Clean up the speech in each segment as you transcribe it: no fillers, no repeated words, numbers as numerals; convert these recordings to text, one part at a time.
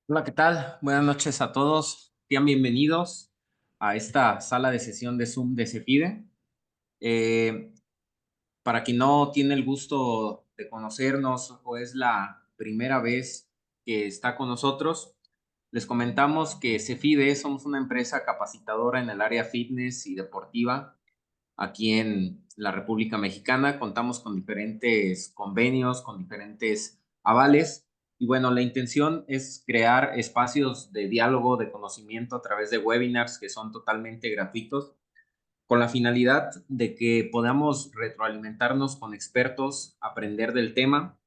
Hola, ¿qué tal? Buenas noches a todos. Sean bienvenidos a esta sala de sesión de Zoom de Cepide. Eh, para quien no tiene el gusto de conocernos o es la primera vez que está con nosotros, les comentamos que Cefide somos una empresa capacitadora en el área fitness y deportiva aquí en la República Mexicana. Contamos con diferentes convenios, con diferentes avales. Y bueno, la intención es crear espacios de diálogo, de conocimiento a través de webinars que son totalmente gratuitos, con la finalidad de que podamos retroalimentarnos con expertos, aprender del tema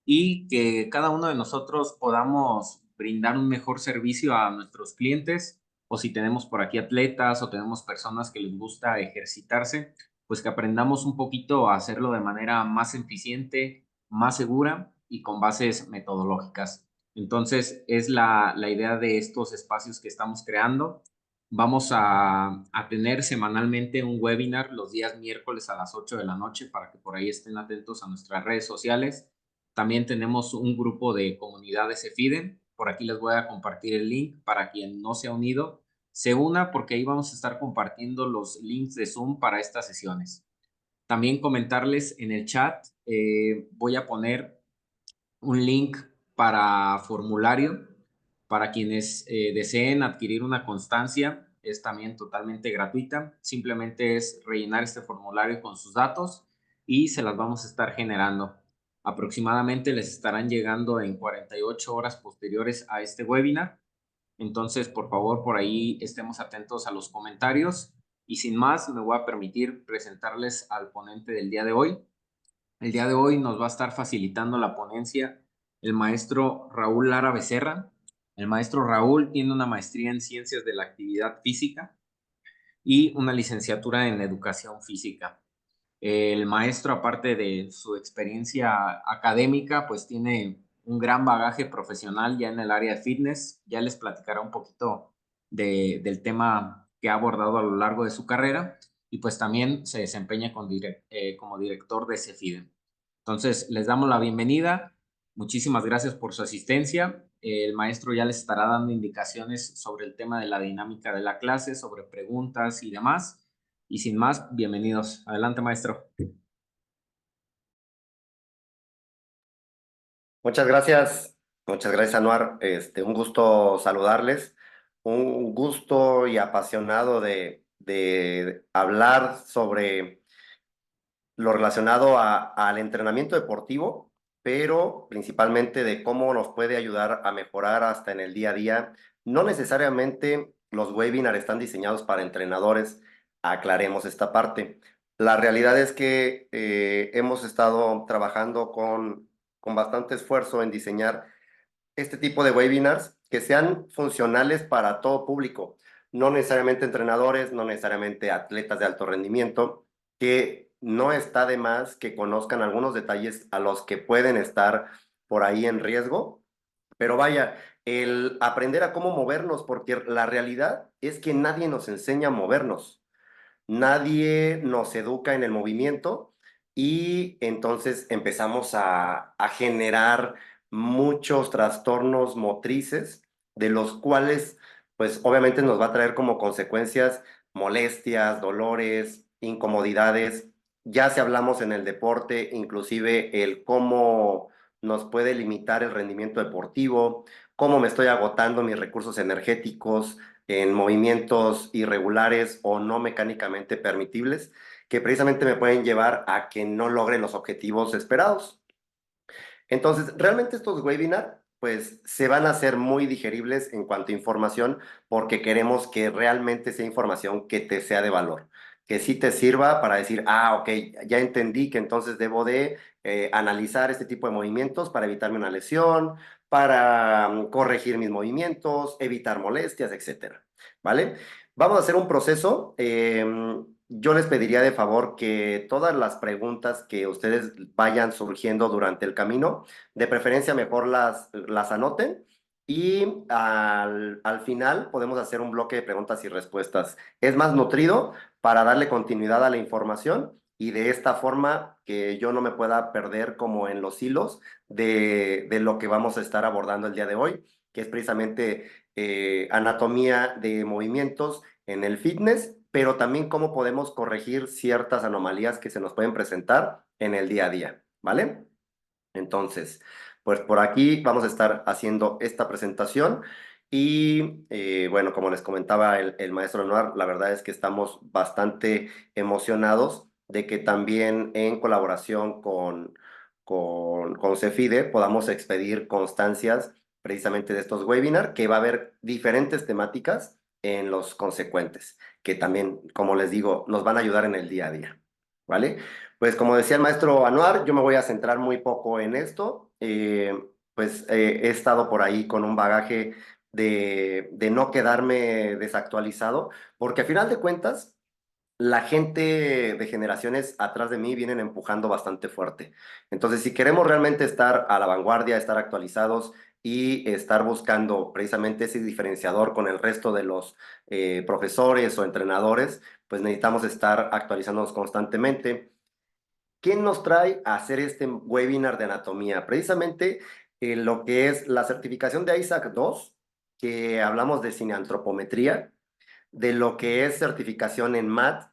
y que cada uno de nosotros podamos brindar un mejor servicio a nuestros clientes, o si tenemos por aquí atletas o tenemos personas que les gusta ejercitarse, pues que aprendamos un poquito a hacerlo de manera más eficiente, más segura y con bases metodológicas. Entonces, es la idea de estos espacios que estamos creando. Vamos a tener semanalmente un webinar los días miércoles a las 8 de la noche para que por ahí estén atentos a nuestras redes sociales. También tenemos un grupo de comunidades CEFIDE. Por aquí les voy a compartir el link para quien no se ha unido, se una, porque ahí vamos a estar compartiendo los links de Zoom para estas sesiones. También comentarles en el chat, voy a poner un link para formulario para quienes deseen adquirir una constancia. Es también totalmente gratuita. Simplemente es rellenar este formulario con sus datos y se las vamos a estar generando. Aproximadamente les estarán llegando en 48 horas posteriores a este webinar. Entonces, por favor, por ahí estemos atentos a los comentarios. Y sin más, me voy a permitir presentarles al ponente del día de hoy. El día de hoy nos va a estar facilitando la ponencia el maestro Raúl Lara Becerra. El maestro Raúl tiene una maestría en Ciencias de la Actividad Física y una licenciatura en Educación Física. El maestro, aparte de su experiencia académica, pues tiene un gran bagaje profesional ya en el área de fitness. Ya les platicará un poquito del tema que ha abordado a lo largo de su carrera y pues también se desempeña como director de Cefide. Entonces, les damos la bienvenida. Muchísimas gracias por su asistencia. El maestro ya les estará dando indicaciones sobre el tema de la dinámica de la clase, sobre preguntas y demás. Y sin más, bienvenidos. Adelante, maestro. Muchas gracias, Anuar. Un gusto saludarles, un gusto y apasionado de hablar sobre lo relacionado al entrenamiento deportivo, pero principalmente de cómo nos puede ayudar a mejorar hasta en el día a día. No necesariamente los webinars están diseñados para entrenadores, aclaremos esta parte. La realidad es que hemos estado trabajando con bastante esfuerzo en diseñar este tipo de webinars que sean funcionales para todo público, no necesariamente entrenadores, no necesariamente atletas de alto rendimiento, que no está de más que conozcan algunos detalles a los que pueden estar por ahí en riesgo, pero vaya, el aprender a cómo movernos, porque la realidad es que nadie nos enseña a movernos. Nadie nos educa en el movimiento y entonces empezamos a generar muchos trastornos motrices, de los cuales, pues obviamente nos va a traer como consecuencias molestias, dolores, incomodidades. Ya si hablamos en el deporte, inclusive el cómo nos puede limitar el rendimiento deportivo, cómo me estoy agotando mis recursos energéticos, en movimientos irregulares o no mecánicamente permitibles, que precisamente me pueden llevar a que no logre los objetivos esperados. Entonces, realmente estos webinars, pues se van a hacer muy digeribles en cuanto a información, porque queremos que realmente sea información que te sea de valor, que sí te sirva para decir, ah, ok, ya entendí que entonces debo de analizar este tipo de movimientos para evitarme una lesión, para corregir mis movimientos, evitar molestias, etcétera. ¿Vale? Vamos a hacer un proceso. Yo les pediría de favor que todas las preguntas que ustedes vayan surgiendo durante el camino, de preferencia mejor las anoten y al final podemos hacer un bloque de preguntas y respuestas. Es más nutrido para darle continuidad a la información y de esta forma que yo no me pueda perder como en los hilos de lo que vamos a estar abordando el día de hoy. que es precisamente anatomía de movimientos en el fitness, pero también cómo podemos corregir ciertas anomalías que se nos pueden presentar en el día a día, ¿vale? Entonces, pues por aquí vamos a estar haciendo esta presentación y bueno, como les comentaba el maestro Anuar, la verdad es que estamos bastante emocionados de que también en colaboración con Cefide podamos expedir constancias precisamente de estos webinars, que va a haber diferentes temáticas en los consecuentes, que también, como les digo, nos van a ayudar en el día a día, ¿vale? Pues como decía el maestro Anuar, yo me voy a centrar muy poco en esto. He estado por ahí con un bagaje de no quedarme desactualizado, porque a final de cuentas, la gente de generaciones atrás de mí vienen empujando bastante fuerte. Entonces, si queremos realmente estar a la vanguardia, estar actualizados y estar buscando precisamente ese diferenciador con el resto de los profesores o entrenadores, pues necesitamos estar actualizándonos constantemente. ¿Quién nos trae a hacer este webinar de anatomía? Precisamente lo que es la certificación de ISAC 2, que hablamos de cineantropometría, de lo que es certificación en MAT,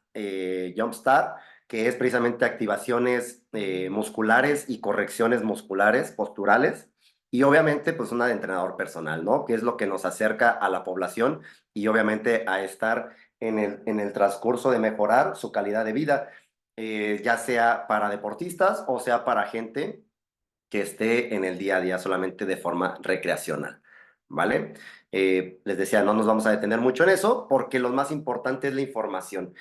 Jumpstart, que es precisamente activaciones musculares y correcciones musculares, posturales, y obviamente pues una de entrenador personal, ¿no? Que es lo que nos acerca a la población y obviamente a estar en el transcurso de mejorar su calidad de vida, ya sea para deportistas o sea para gente que esté en el día a día solamente de forma recreacional, ¿vale? Les decía, no nos vamos a detener mucho en eso porque lo más importante es la información.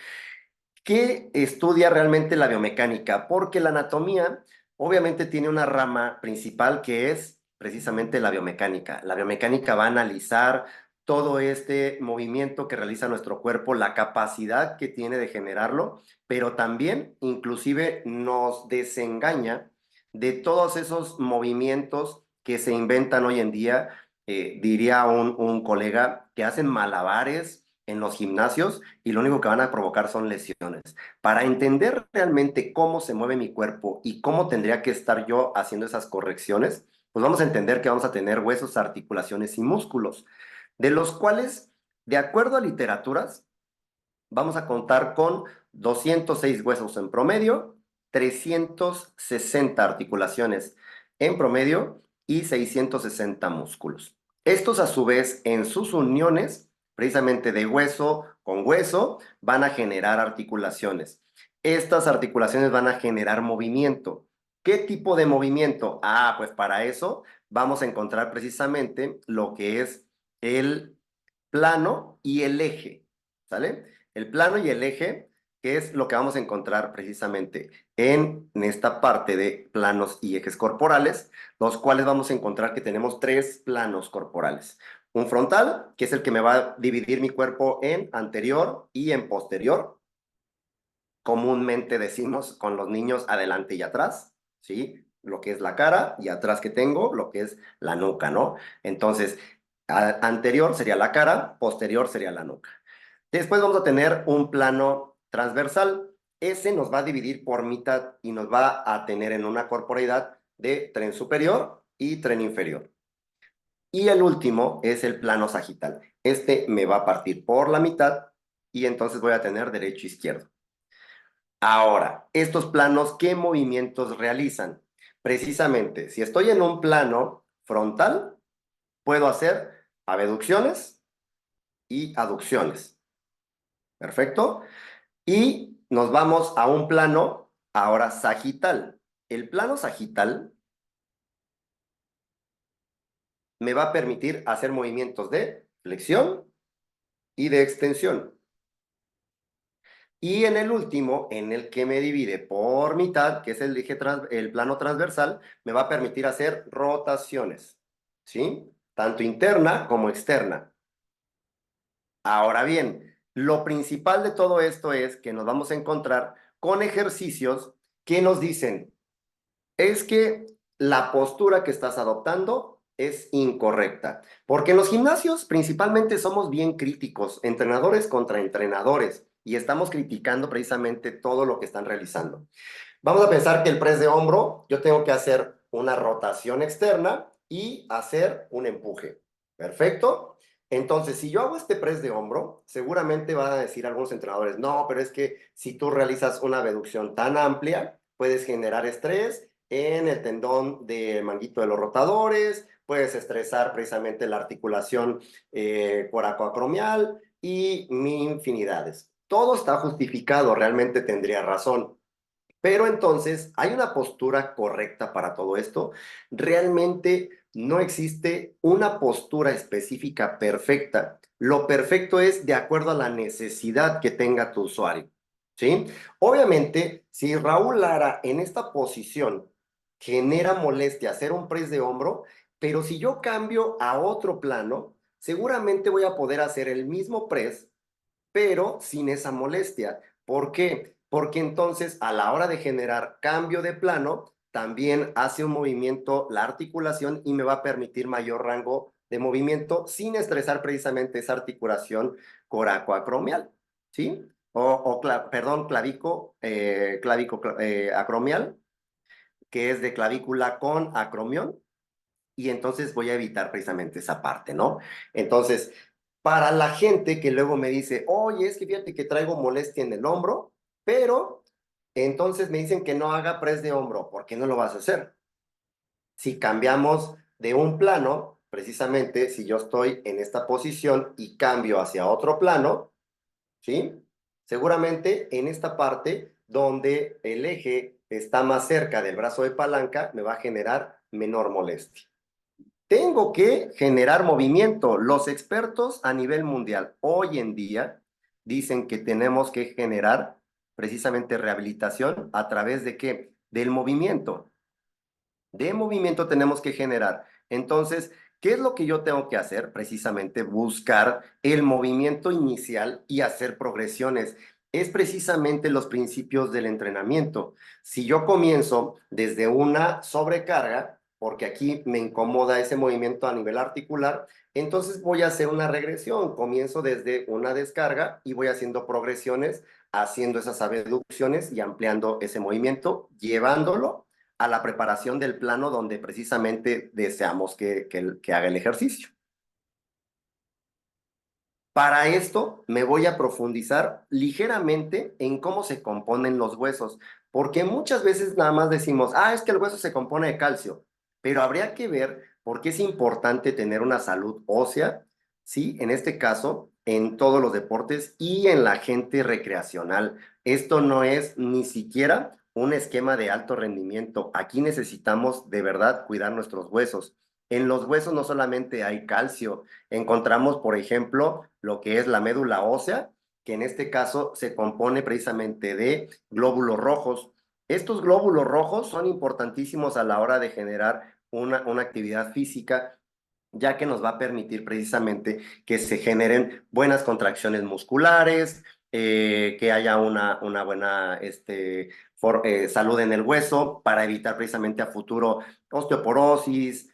¿Qué estudia realmente la biomecánica? Porque la anatomía obviamente tiene una rama principal que es precisamente la biomecánica. La biomecánica va a analizar todo este movimiento que realiza nuestro cuerpo, la capacidad que tiene de generarlo, pero también inclusive nos desengaña de todos esos movimientos que se inventan hoy en día, diría un colega, que hacen malabares en los gimnasios y lo único que van a provocar son lesiones. Para entender realmente cómo se mueve mi cuerpo y cómo tendría que estar yo haciendo esas correcciones, pues vamos a entender que vamos a tener huesos, articulaciones y músculos, de los cuales, de acuerdo a literaturas, vamos a contar con 206 huesos en promedio, 360 articulaciones en promedio y 660 músculos. Estos a su vez en sus uniones, precisamente de hueso con hueso, van a generar articulaciones. Estas articulaciones van a generar movimiento. ¿Qué tipo de movimiento? Ah, pues para eso vamos a encontrar precisamente lo que es el plano y el eje, ¿sale? El plano y el eje, que es lo que vamos a encontrar precisamente en esta parte de planos y ejes corporales, los cuales vamos a encontrar que tenemos tres planos corporales. Un frontal, que es el que me va a dividir mi cuerpo en anterior y en posterior. Comúnmente decimos con los niños adelante y atrás, ¿sí? Lo que es la cara y atrás que tengo, lo que es la nuca, ¿no? Entonces, anterior sería la cara, posterior sería la nuca. Después vamos a tener un plano transversal. Ese nos va a dividir por mitad y nos va a tener en una corporeidad de tren superior y tren inferior. Y el último es el plano sagital. Este me va a partir por la mitad y entonces voy a tener derecho e izquierdo. Ahora, estos planos, ¿qué movimientos realizan? Precisamente, si estoy en un plano frontal, puedo hacer abducciones y aducciones. ¿Perfecto? Y nos vamos a un plano ahora sagital. El plano sagital me va a permitir hacer movimientos de flexión y de extensión. Y en el último, en el que me divide por mitad, que es el eje el plano transversal, me va a permitir hacer rotaciones, ¿sí? Tanto interna como externa. Ahora bien, lo principal de todo esto es que nos vamos a encontrar con ejercicios que nos dicen, es que la postura que estás adoptando es incorrecta. Porque en los gimnasios principalmente somos bien críticos, entrenadores contra entrenadores, y estamos criticando precisamente todo lo que están realizando. Vamos a pensar que el press de hombro, yo tengo que hacer una rotación externa y hacer un empuje. Perfecto. Entonces, si yo hago este press de hombro, seguramente van a decir algunos entrenadores, no, pero es que si tú realizas una abducción tan amplia, puedes generar estrés en el tendón del manguito de los rotadores, puedes estresar precisamente la articulación coracoacromial y mil infinidades. Todo está justificado, realmente tendría razón. Pero entonces, ¿hay una postura correcta para todo esto? Realmente no existe una postura específica perfecta. Lo perfecto es de acuerdo a la necesidad que tenga tu usuario, ¿sí? Obviamente, si Raúl Lara en esta posición genera molestia hacer un press de hombro, pero si yo cambio a otro plano, seguramente voy a poder hacer el mismo press pero sin esa molestia. ¿Por qué? Porque entonces a la hora de generar cambio de plano, también hace un movimiento la articulación y me va a permitir mayor rango de movimiento sin estresar precisamente esa articulación coracoacromial, ¿sí? Perdón, acromial, que es de clavícula con acromión, y entonces voy a evitar precisamente esa parte, ¿no? Entonces, para la gente que luego me dice, oye, es que fíjate que traigo molestia en el hombro, pero entonces me dicen que no haga press de hombro, ¿por qué no lo vas a hacer? Si cambiamos de un plano, precisamente si yo estoy en esta posición y cambio hacia otro plano, ¿sí? Seguramente en esta parte donde el eje está más cerca del brazo de palanca, me va a generar menor molestia. Tengo que generar movimiento. Los expertos a nivel mundial hoy en día dicen que tenemos que generar precisamente rehabilitación a través de qué? Del movimiento. De movimiento tenemos que generar. Entonces, ¿qué es lo que yo tengo que hacer? Precisamente buscar el movimiento inicial y hacer progresiones. Es precisamente los principios del entrenamiento. Si yo comienzo desde una sobrecarga, porque aquí me incomoda ese movimiento a nivel articular, entonces voy a hacer una regresión. Comienzo desde una descarga y voy haciendo progresiones, haciendo esas abducciones y ampliando ese movimiento, llevándolo a la preparación del plano donde precisamente deseamos que haga el ejercicio. Para esto me voy a profundizar ligeramente en cómo se componen los huesos, porque muchas veces nada más decimos, es que el hueso se compone de calcio, pero habría que ver por qué es importante tener una salud ósea, ¿sí? En este caso, en todos los deportes y en la gente recreacional. Esto no es ni siquiera un esquema de alto rendimiento. Aquí necesitamos de verdad cuidar nuestros huesos. En los huesos no solamente hay calcio, encontramos, por ejemplo, lo que es la médula ósea, que en este caso se compone precisamente de glóbulos rojos. Estos glóbulos rojos son importantísimos a la hora de generar una actividad física, ya que nos va a permitir precisamente que se generen buenas contracciones musculares, que haya una buena salud en el hueso para evitar precisamente a futuro osteoporosis,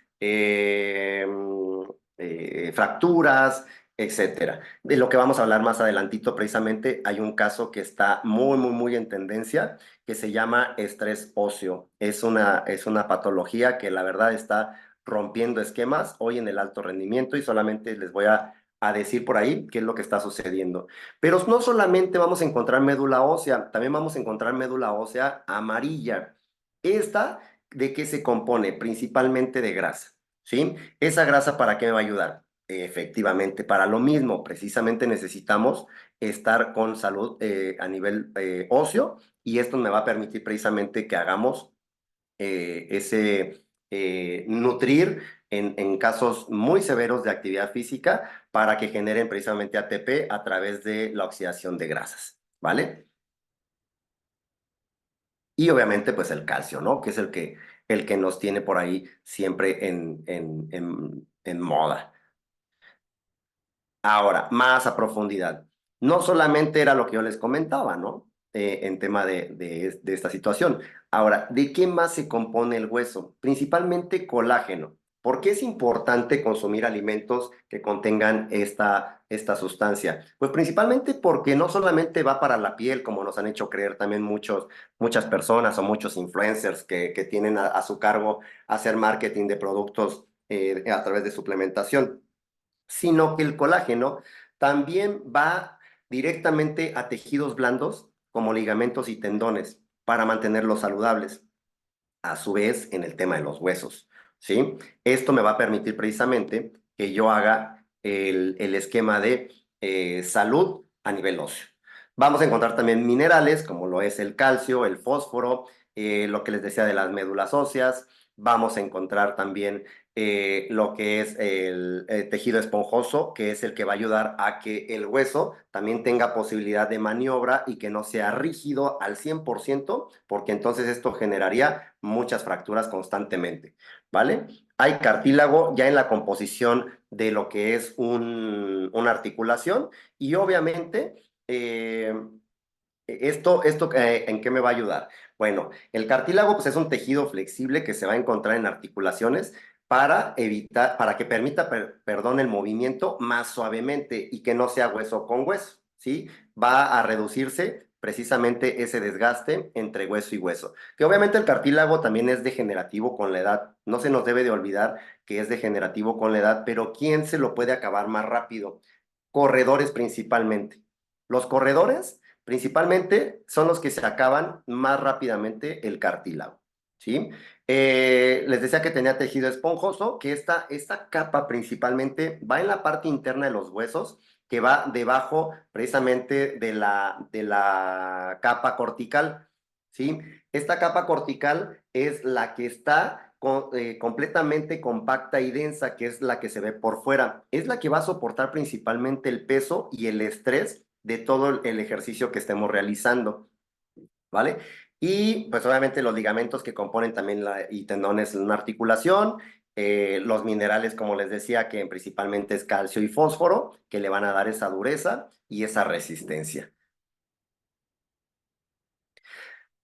fracturas, etcétera. De lo que vamos a hablar más adelantito, precisamente hay un caso que está muy en tendencia, que se llama estrés óseo. Es una patología que la verdad está rompiendo esquemas hoy en el alto rendimiento y solamente les voy a decir por ahí qué es lo que está sucediendo. Pero no solamente vamos a encontrar médula ósea, también vamos a encontrar médula ósea amarilla. Esta, ¿de qué se compone? Principalmente de grasa, ¿sí? ¿Esa grasa para qué me va a ayudar? Efectivamente, para lo mismo, precisamente necesitamos estar con salud a nivel óseo y esto me va a permitir precisamente que hagamos nutrir en casos muy severos de actividad física para que generen precisamente ATP a través de la oxidación de grasas, ¿vale? Y obviamente pues el calcio, ¿no? Que es el que nos tiene por ahí siempre en moda. Ahora, más a profundidad. No solamente era lo que yo les comentaba, ¿no? En tema de esta situación. Ahora, ¿de qué más se compone el hueso? Principalmente colágeno. ¿Por qué es importante consumir alimentos que contengan esta sustancia? Pues principalmente porque no solamente va para la piel, como nos han hecho creer también muchas personas o muchos influencers que tienen a su cargo hacer marketing de productos a través de suplementación. sino que el colágeno también va directamente a tejidos blandos como ligamentos y tendones para mantenerlos saludables. A su vez, en el tema de los huesos, ¿sí? Esto me va a permitir precisamente que yo haga el esquema de salud a nivel óseo. Vamos a encontrar también minerales como lo es el calcio, el fósforo, lo que les decía de las médulas óseas. Vamos a encontrar también lo que es el tejido esponjoso, que es el que va a ayudar a que el hueso también tenga posibilidad de maniobra y que no sea rígido al 100%, porque entonces esto generaría muchas fracturas constantemente, ¿vale? Hay cartílago ya en la composición de lo que es una articulación y obviamente ¿en qué me va a ayudar? Bueno, el cartílago pues, es un tejido flexible que se va a encontrar en articulaciones para evitar, para que permita, perdón, el movimiento más suavemente y que no sea hueso con hueso, ¿sí? Va a reducirse precisamente ese desgaste entre hueso y hueso. Que obviamente el cartílago también es degenerativo con la edad. No se nos debe de olvidar que es degenerativo con la edad, pero ¿quién se lo puede acabar más rápido? Corredores principalmente. Los corredores principalmente son los que se acaban más rápidamente el cartílago, ¿sí? Les decía que tenía tejido esponjoso, que esta capa principalmente va en la parte interna de los huesos, que va debajo precisamente de la capa cortical, ¿sí? Esta capa cortical es la que está completamente compacta y densa, que es la que se ve por fuera. Es la que va a soportar principalmente el peso y el estrés de todo el ejercicio que estemos realizando, ¿vale? Y pues obviamente los ligamentos que componen también y tendones en una articulación, los minerales, como les decía, que principalmente es calcio y fósforo, que le van a dar esa dureza y esa resistencia.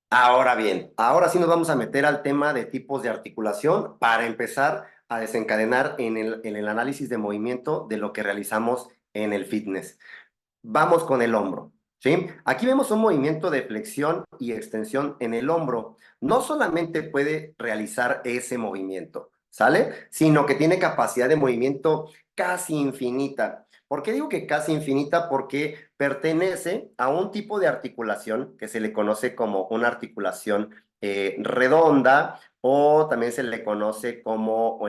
Ahora bien, ahora sí nos vamos a meter al tema de tipos de articulación para empezar a desencadenar en el análisis de movimiento de lo que realizamos en el fitness. Vamos con el hombro, ¿sí? Aquí vemos un movimiento de flexión y extensión en el hombro. No solamente puede realizar ese movimiento, ¿sale? Sino que tiene capacidad de movimiento casi infinita. ¿Por qué digo que casi infinita? Porque pertenece a un tipo de articulación que se le conoce como una articulación redonda o también se le conoce como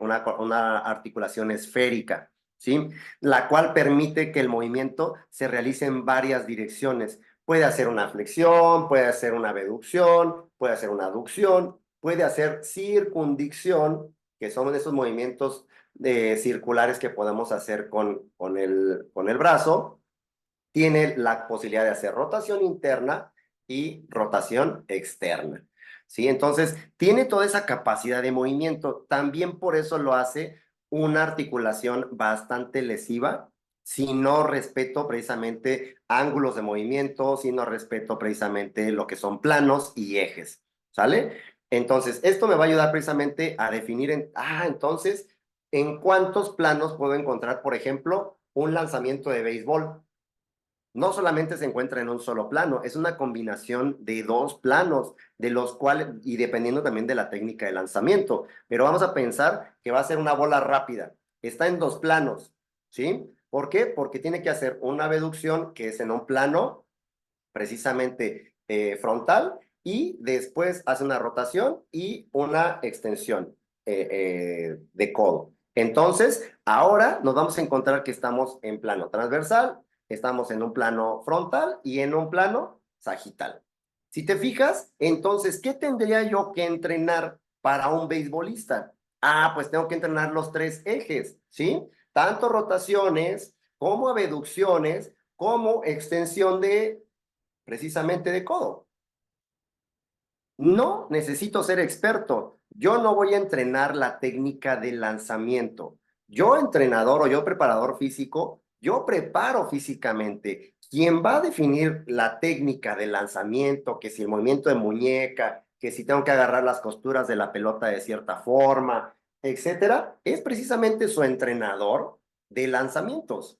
una articulación esférica, ¿sí? La cual permite que el movimiento se realice en varias direcciones. Puede hacer una flexión, puede hacer una abducción, puede hacer una aducción, puede hacer circundicción, que son esos movimientos circulares que podemos hacer con el brazo. Tiene la posibilidad de hacer rotación interna y rotación externa, ¿sí? Entonces, tiene toda esa capacidad de movimiento. También por eso lo hace una articulación bastante lesiva, si no respeto precisamente ángulos de movimiento, si no respeto precisamente lo que son planos y ejes, ¿sale? Entonces, esto me va a ayudar precisamente a definir, entonces, ¿en cuántos planos puedo encontrar, por ejemplo, un lanzamiento de béisbol? No solamente se encuentra en un solo plano, es una combinación de dos planos, de los cuales, y dependiendo también de la técnica de lanzamiento, pero vamos a pensar que va a ser una bola rápida. Está en dos planos, ¿sí? ¿Por qué? Porque tiene que hacer una abducción que es en un plano precisamente frontal y después hace una rotación y una extensión de codo. Entonces, ahora nos vamos a encontrar que estamos en plano transversal, estamos en un plano frontal y en un plano sagital. Si te fijas, entonces, ¿qué tendría yo que entrenar para un beisbolista? Pues tengo que entrenar los tres ejes, ¿sí? Tanto rotaciones como abducciones, como extensión precisamente de codo. No necesito ser experto. Yo no voy a entrenar la técnica de lanzamiento. Yo, entrenador o yo, preparador físico, yo preparo físicamente. Quien va a definir la técnica de lanzamiento, que si el movimiento de muñeca, que si tengo que agarrar las costuras de la pelota de cierta forma, etcétera, es precisamente su entrenador de lanzamientos.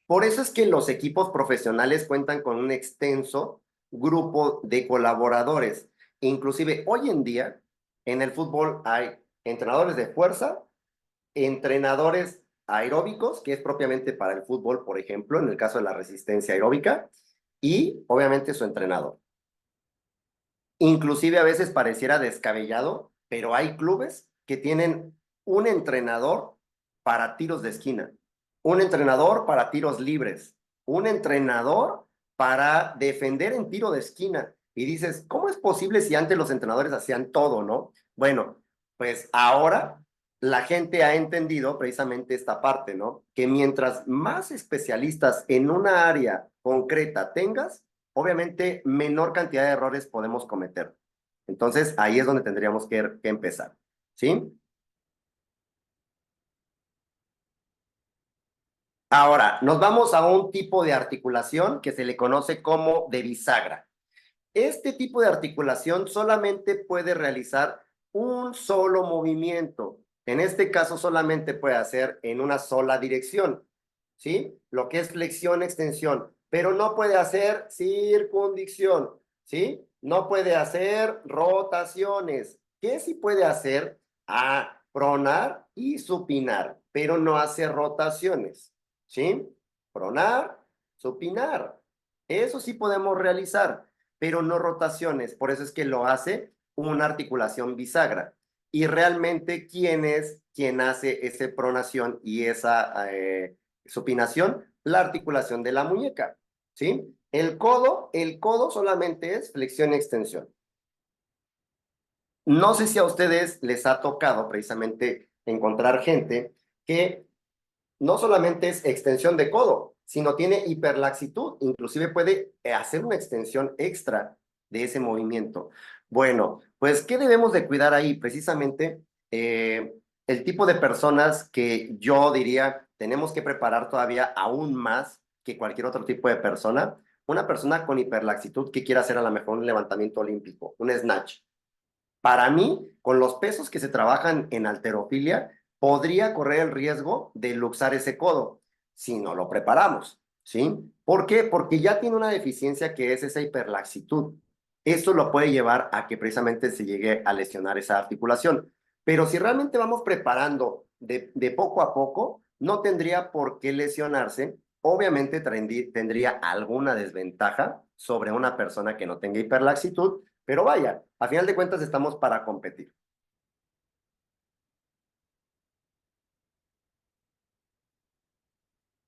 Por eso es que los equipos profesionales cuentan con un extenso grupo de colaboradores. Inclusive hoy en día en el fútbol hay entrenadores de fuerza, entrenadores aeróbicos, que es propiamente para el fútbol, por ejemplo, en el caso de la resistencia aeróbica, y obviamente su entrenador. Inclusive a veces pareciera descabellado, pero hay clubes que tienen un entrenador para tiros de esquina, un entrenador para tiros libres, un entrenador para defender en tiro de esquina. Y dices, ¿cómo es posible si antes los entrenadores hacían todo, no? Bueno, pues ahora la gente ha entendido precisamente esta parte, ¿no? Que mientras más especialistas en una área concreta tengas, obviamente menor cantidad de errores podemos cometer. Entonces, ahí es donde tendríamos que empezar, ¿sí? Ahora, nos vamos a un tipo de articulación que se le conoce como de bisagra. Este tipo de articulación solamente puede realizar un solo movimiento. En este caso, solamente puede hacer en una sola dirección, ¿sí? Lo que es flexión, extensión, pero no puede hacer circundición, ¿sí? No puede hacer rotaciones. ¿Qué sí puede hacer? Pronar y supinar, pero no hace rotaciones, ¿sí? Pronar, supinar. Eso sí podemos realizar, pero no rotaciones. Por eso es que lo hace una articulación bisagra. Y realmente, ¿quién es quien hace esa pronación y esa supinación? La articulación de la muñeca, ¿sí? El codo solamente es flexión y extensión. No sé si a ustedes les ha tocado precisamente encontrar gente que no solamente es extensión de codo, sino tiene hiperlaxitud, inclusive puede hacer una extensión extra de ese movimiento. Bueno, pues, ¿qué debemos de cuidar ahí? Precisamente el tipo de personas que yo diría tenemos que preparar todavía aún más que cualquier otro tipo de persona. Una persona con hiperlaxitud que quiera hacer a lo mejor un levantamiento olímpico, un snatch. Para mí, con los pesos que se trabajan en halterofilia, podría correr el riesgo de luxar ese codo si no lo preparamos, ¿sí? ¿Por qué? Porque ya tiene una deficiencia que es esa hiperlaxitud. Esto lo puede llevar a que precisamente se llegue a lesionar esa articulación. Pero si realmente vamos preparando de poco a poco, no tendría por qué lesionarse. Obviamente tendría alguna desventaja sobre una persona que no tenga hiperlaxitud, pero vaya, a final de cuentas estamos para competir.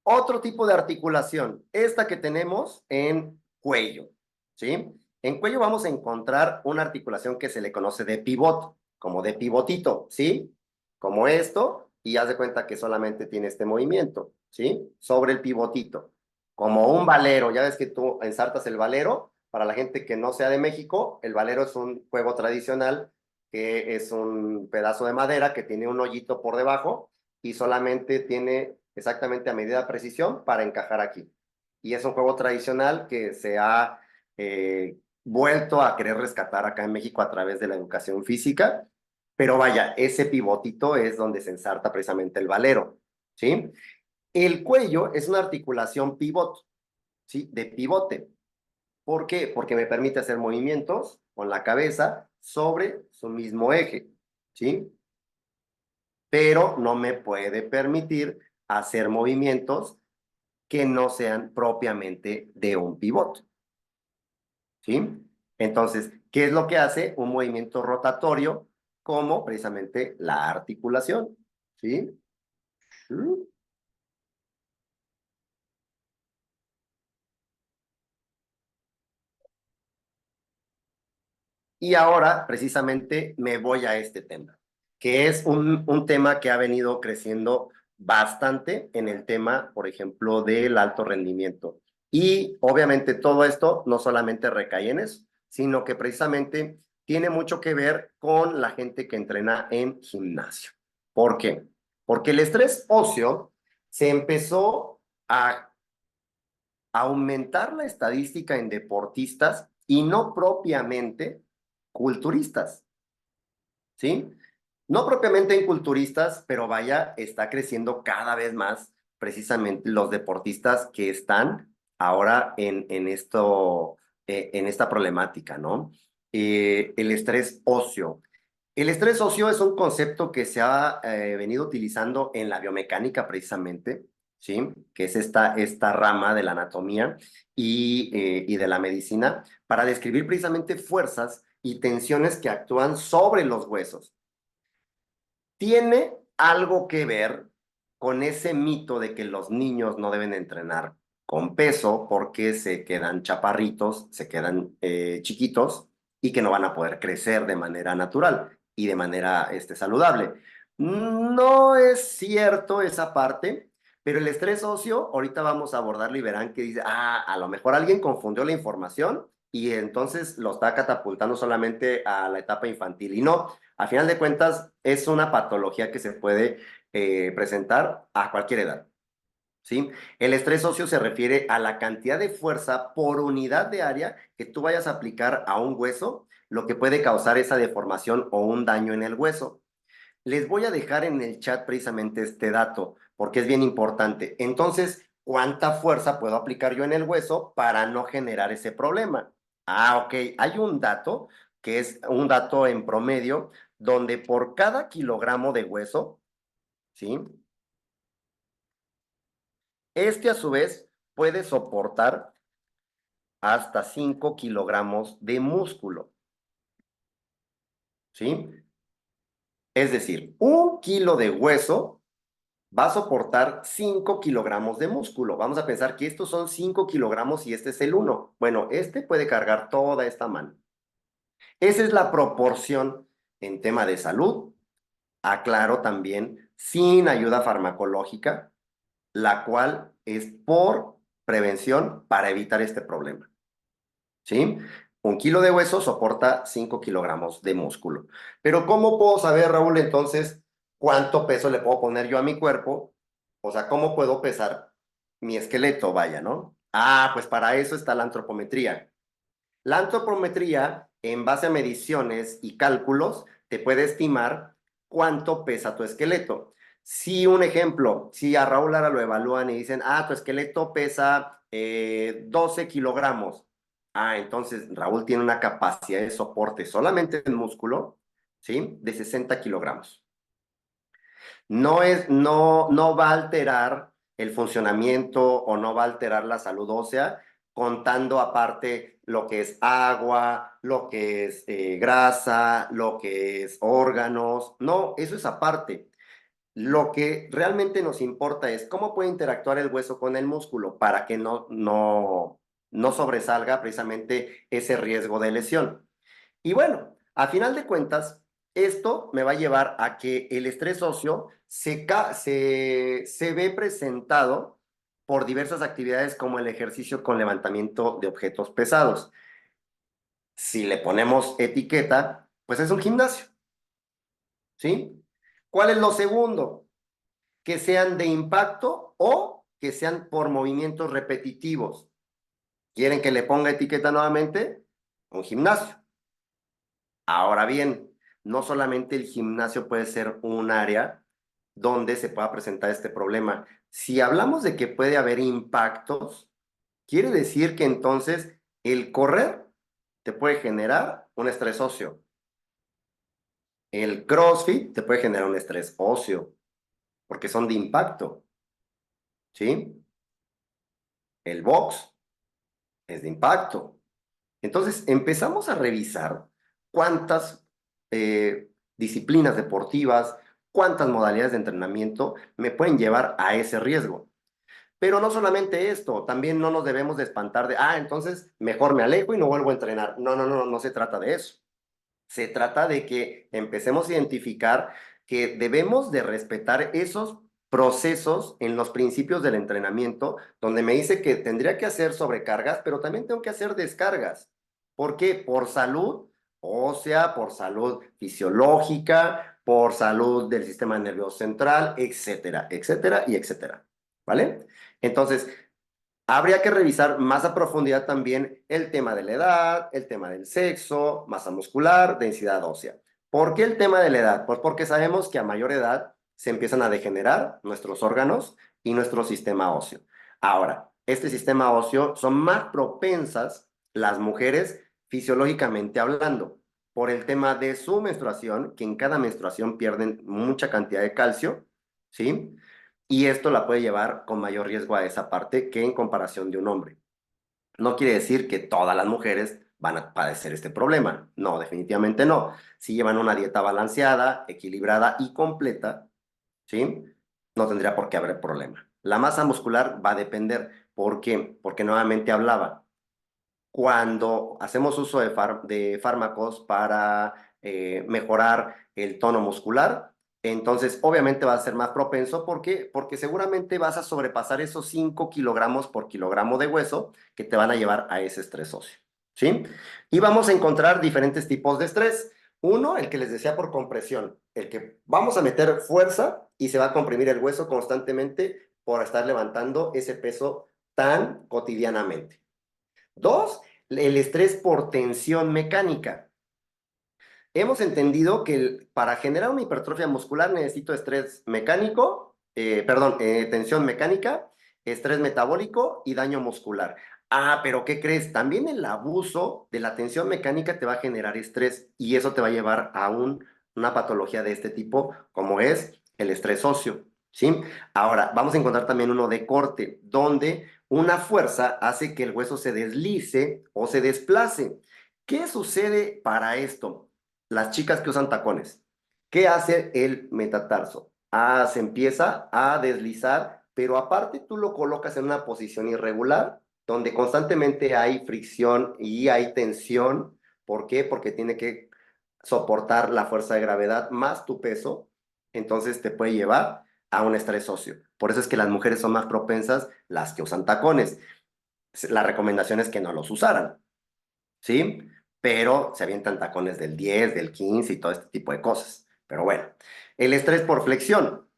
Otro tipo de articulación, esta que tenemos en cuello, ¿sí? En cuello vamos a encontrar una articulación que se le conoce de pivot, como de pivotito, ¿sí? Como esto, y haz de cuenta que solamente tiene este movimiento, ¿sí? Sobre el pivotito, como un valero. Ya ves que tú ensartas el valero. Para la gente que no sea de México, el valero es un juego tradicional que es un pedazo de madera que tiene un hoyito por debajo y solamente tiene exactamente a medida de precisión para encajar aquí. Y es un juego tradicional que se ha vuelto a querer rescatar acá en México a través de la educación física, pero vaya, ese pivotito es donde se ensarta precisamente el valero, ¿sí? El cuello es una articulación pivot, ¿sí? De pivote. ¿Por qué? Porque me permite hacer movimientos con la cabeza sobre su mismo eje, ¿sí? Pero no me puede permitir hacer movimientos que no sean propiamente de un pivot, ¿sí? Entonces, ¿qué es lo que hace un movimiento rotatorio como precisamente la articulación? ¿Sí? Y ahora, precisamente, me voy a este tema, que es un tema que ha venido creciendo bastante en el tema, por ejemplo, del alto rendimiento. Y obviamente todo esto no solamente recae en eso, sino que precisamente tiene mucho que ver con la gente que entrena en gimnasio. ¿Por qué? Porque el estrés óseo se empezó a aumentar la estadística en deportistas y no propiamente culturistas, ¿sí? No propiamente en culturistas, pero vaya, está creciendo cada vez más precisamente los deportistas que están ahora en esta problemática, ¿no? El estrés óseo. El estrés óseo es un concepto que se ha venido utilizando en la biomecánica precisamente, ¿sí? Que es esta rama de la anatomía y de la medicina para describir precisamente fuerzas y tensiones que actúan sobre los huesos. Tiene algo que ver con ese mito de que los niños no deben entrenar con peso porque se quedan chaparritos, se quedan chiquitos y que no van a poder crecer de manera natural y de manera saludable. No es cierto esa parte, pero el estrés óseo, ahorita vamos a abordarlo y verán que dice, a lo mejor alguien confundió la información y entonces lo está catapultando solamente a la etapa infantil. Y no, a final de cuentas, es una patología que se puede presentar a cualquier edad, ¿sí? El estrés óseo se refiere a la cantidad de fuerza por unidad de área que tú vayas a aplicar a un hueso, lo que puede causar esa deformación o un daño en el hueso. Les voy a dejar en el chat precisamente este dato, porque es bien importante. Entonces, ¿cuánta fuerza puedo aplicar yo en el hueso para no generar ese problema? Ok, hay un dato que es un dato en promedio, donde por cada kilogramo de hueso, ¿sí? A su vez puede soportar hasta 5 kilogramos de músculo, ¿sí? Es decir, 1 kilo de hueso va a soportar 5 kilogramos de músculo. Vamos a pensar que estos son 5 kilogramos y este es el uno. Bueno, este puede cargar toda esta mano. Esa es la proporción en tema de salud. Aclaro también, sin ayuda farmacológica, la cual es por prevención para evitar este problema. ¿Sí? 1 kilo de hueso soporta 5 kilogramos de músculo. Pero ¿cómo puedo saber, Raúl, entonces, cuánto peso le puedo poner yo a mi cuerpo? O sea, ¿cómo puedo pesar mi esqueleto? Vaya, ¿no? Pues para eso está la antropometría. La antropometría, en base a mediciones y cálculos, te puede estimar cuánto pesa tu esqueleto. Si un ejemplo, si a Raúl Lara lo evalúan y dicen, tu esqueleto pesa 12 kilogramos. Entonces Raúl tiene una capacidad de soporte solamente en músculo, ¿sí? De 60 kilogramos. No va a alterar el funcionamiento o no va a alterar la salud ósea, contando aparte lo que es agua, lo que es grasa, lo que es órganos. No, eso es aparte. Lo que realmente nos importa es cómo puede interactuar el hueso con el músculo para que no sobresalga precisamente ese riesgo de lesión. Y bueno, a final de cuentas, esto me va a llevar a que el estrés óseo se ve presentado por diversas actividades como el ejercicio con levantamiento de objetos pesados. Si le ponemos etiqueta, pues es un gimnasio, ¿sí? ¿Cuál es lo segundo? Que sean de impacto o que sean por movimientos repetitivos. ¿Quieren que le ponga etiqueta nuevamente? Un gimnasio. Ahora bien, no solamente el gimnasio puede ser un área donde se pueda presentar este problema. Si hablamos de que puede haber impactos, quiere decir que entonces el correr te puede generar un estrés óseo. El CrossFit te puede generar un estrés óseo, porque son de impacto, ¿sí? El box es de impacto. Entonces empezamos a revisar cuántas disciplinas deportivas, cuántas modalidades de entrenamiento me pueden llevar a ese riesgo. Pero no solamente esto, también no nos debemos de espantar de, entonces mejor me alejo y no vuelvo a entrenar. No se trata de eso. Se trata de que empecemos a identificar que debemos de respetar esos procesos en los principios del entrenamiento, donde me dice que tendría que hacer sobrecargas, pero también tengo que hacer descargas. ¿Por qué? Por salud ósea, por salud fisiológica, por salud del sistema nervioso central, etcétera, etcétera y etcétera. ¿Vale? Entonces, habría que revisar más a profundidad también el tema de la edad, el tema del sexo, masa muscular, densidad ósea. ¿Por qué el tema de la edad? Pues porque sabemos que a mayor edad se empiezan a degenerar nuestros órganos y nuestro sistema óseo. Ahora, este sistema óseo son más propensas las mujeres fisiológicamente hablando. por el tema de su menstruación, que en cada menstruación pierden mucha cantidad de calcio, ¿sí? Y esto la puede llevar con mayor riesgo a esa parte que en comparación de un hombre. No quiere decir que todas las mujeres van a padecer este problema. No, definitivamente no. Si llevan una dieta balanceada, equilibrada y completa, ¿sí? No tendría por qué haber problema. La masa muscular va a depender. ¿Por qué? Porque nuevamente hablaba, cuando hacemos uso de fármacos para mejorar el tono muscular, entonces obviamente va a ser más propenso. ¿Por qué? Porque seguramente vas a sobrepasar esos 5 kilogramos por kilogramo de hueso que te van a llevar a ese estrés óseo, ¿sí? Y vamos a encontrar diferentes tipos de estrés. Uno, el que les decía por compresión, el que vamos a meter fuerza y se va a comprimir el hueso constantemente por estar levantando ese peso tan cotidianamente. Dos, el estrés por tensión mecánica. Hemos entendido que para generar una hipertrofia muscular necesito estrés mecánico, tensión mecánica, estrés metabólico y daño muscular. Ah, pero ¿qué crees? También el abuso de la tensión mecánica te va a generar estrés y eso te va a llevar a una patología de este tipo, como es el estrés óseo, ¿sí? Ahora, vamos a encontrar también uno de corte, donde una fuerza hace que el hueso se deslice o se desplace. ¿Qué sucede para esto? Las chicas que usan tacones, ¿qué hace el metatarso? Ah, se empieza a deslizar, pero aparte tú lo colocas en una posición irregular, donde constantemente hay fricción y hay tensión. ¿Por qué? Porque tiene que soportar la fuerza de gravedad más tu peso, entonces te puede llevar a un estrés óseo. Por eso es que las mujeres son más propensas las que usan tacones. La recomendación es que no los usaran, ¿sí? Pero se avientan tacones del 10, del 15 y todo este tipo de cosas. Pero bueno, el estrés por flexión,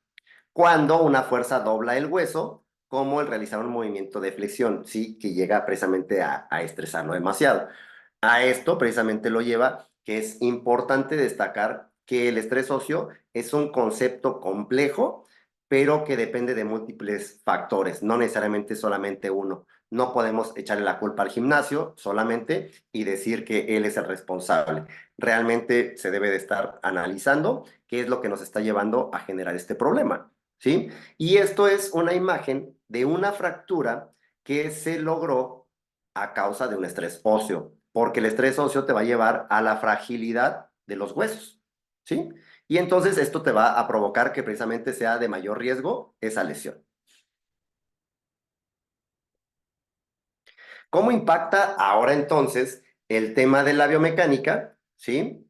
cuando una fuerza dobla el hueso, como el realizar un movimiento de flexión, ¿sí? Que llega precisamente a estresarlo demasiado. A esto precisamente lo lleva que es importante destacar que el estrés óseo es un concepto complejo, pero que depende de múltiples factores, no necesariamente solamente uno. No podemos echarle la culpa al gimnasio solamente y decir que él es el responsable. Realmente se debe de estar analizando qué es lo que nos está llevando a generar este problema, ¿sí? Y esto es una imagen de una fractura que se logró a causa de un estrés óseo, porque el estrés óseo te va a llevar a la fragilidad de los huesos, ¿sí? Y entonces esto te va a provocar que precisamente sea de mayor riesgo esa lesión. ¿Cómo impacta ahora entonces el tema de la biomecánica, ¿sí?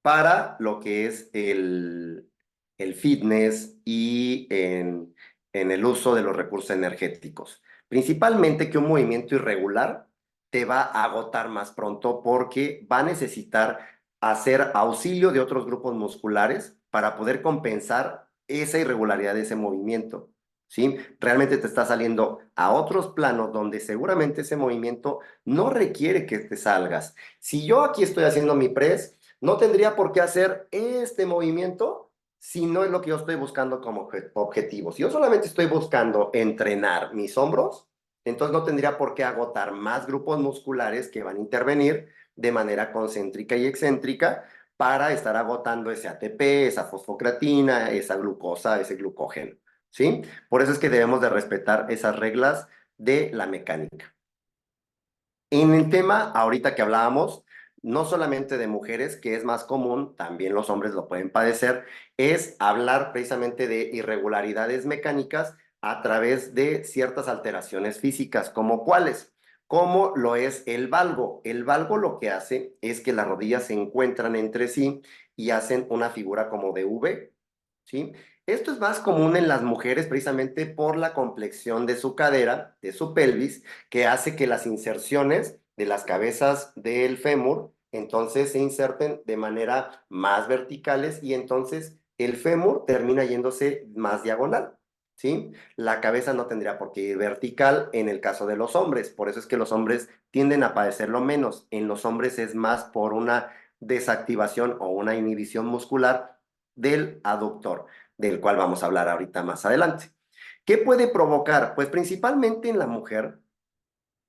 Para lo que es el fitness y en el uso de los recursos energéticos. Principalmente que un movimiento irregular te va a agotar más pronto porque va a necesitar hacer auxilio de otros grupos musculares para poder compensar esa irregularidad de ese movimiento, ¿sí? Realmente te está saliendo a otros planos donde seguramente ese movimiento no requiere que te salgas. Si yo aquí estoy haciendo mi press, no tendría por qué hacer este movimiento si no es lo que yo estoy buscando como objetivo. Si yo solamente estoy buscando entrenar mis hombros, entonces no tendría por qué agotar más grupos musculares que van a intervenir de manera concéntrica y excéntrica para estar agotando ese ATP, esa fosfocreatina, esa glucosa, ese glucógeno, ¿sí? Por eso es que debemos de respetar esas reglas de la mecánica. En el tema, ahorita que hablábamos, no solamente de mujeres, que es más común, también los hombres lo pueden padecer, es hablar precisamente de irregularidades mecánicas a través de ciertas alteraciones físicas, como cuáles, como lo es el valgo. El valgo lo que hace es que las rodillas se encuentran entre sí y hacen una figura como de V, ¿sí? Esto es más común en las mujeres precisamente por la complexión de su cadera, de su pelvis, que hace que las inserciones de las cabezas del fémur entonces se inserten de manera más verticales y entonces el fémur termina yéndose más diagonal, ¿sí? La cabeza no tendría por qué ir vertical en el caso de los hombres, por eso es que los hombres tienden a padecerlo menos. En los hombres es más por una desactivación o una inhibición muscular del aductor, del cual vamos a hablar ahorita más adelante. ¿Qué puede provocar? Pues principalmente en la mujer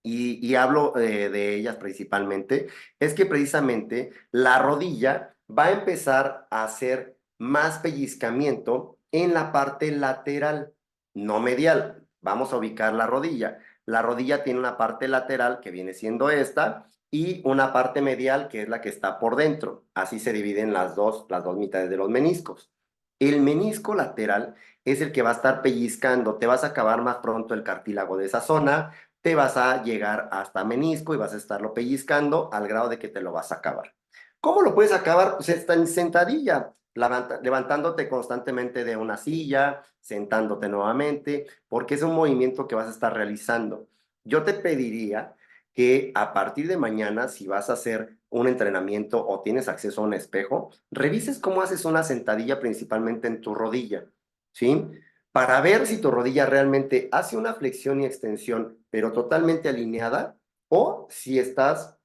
y hablo de ellas principalmente, es que precisamente la rodilla va a empezar a hacer más pellizcamiento en la parte lateral, no medial. Vamos a ubicar la rodilla. La rodilla tiene una parte lateral que viene siendo esta y una parte medial que es la que está por dentro. Así se dividen las dos mitades de los meniscos. El menisco lateral es el que va a estar pellizcando, te vas a acabar más pronto el cartílago de esa zona, te vas a llegar hasta menisco y vas a estarlo pellizcando al grado de que te lo vas a acabar. ¿Cómo lo puedes acabar? Pues está en sentadilla, levantándote constantemente de una silla, sentándote nuevamente, porque es un movimiento que vas a estar realizando. Yo te pediría que a partir de mañana, si vas a hacer un entrenamiento o tienes acceso a un espejo, revises cómo haces una sentadilla principalmente en tu rodilla, ¿sí? Para ver si tu rodilla realmente hace una flexión y extensión, pero totalmente alineada, o si estás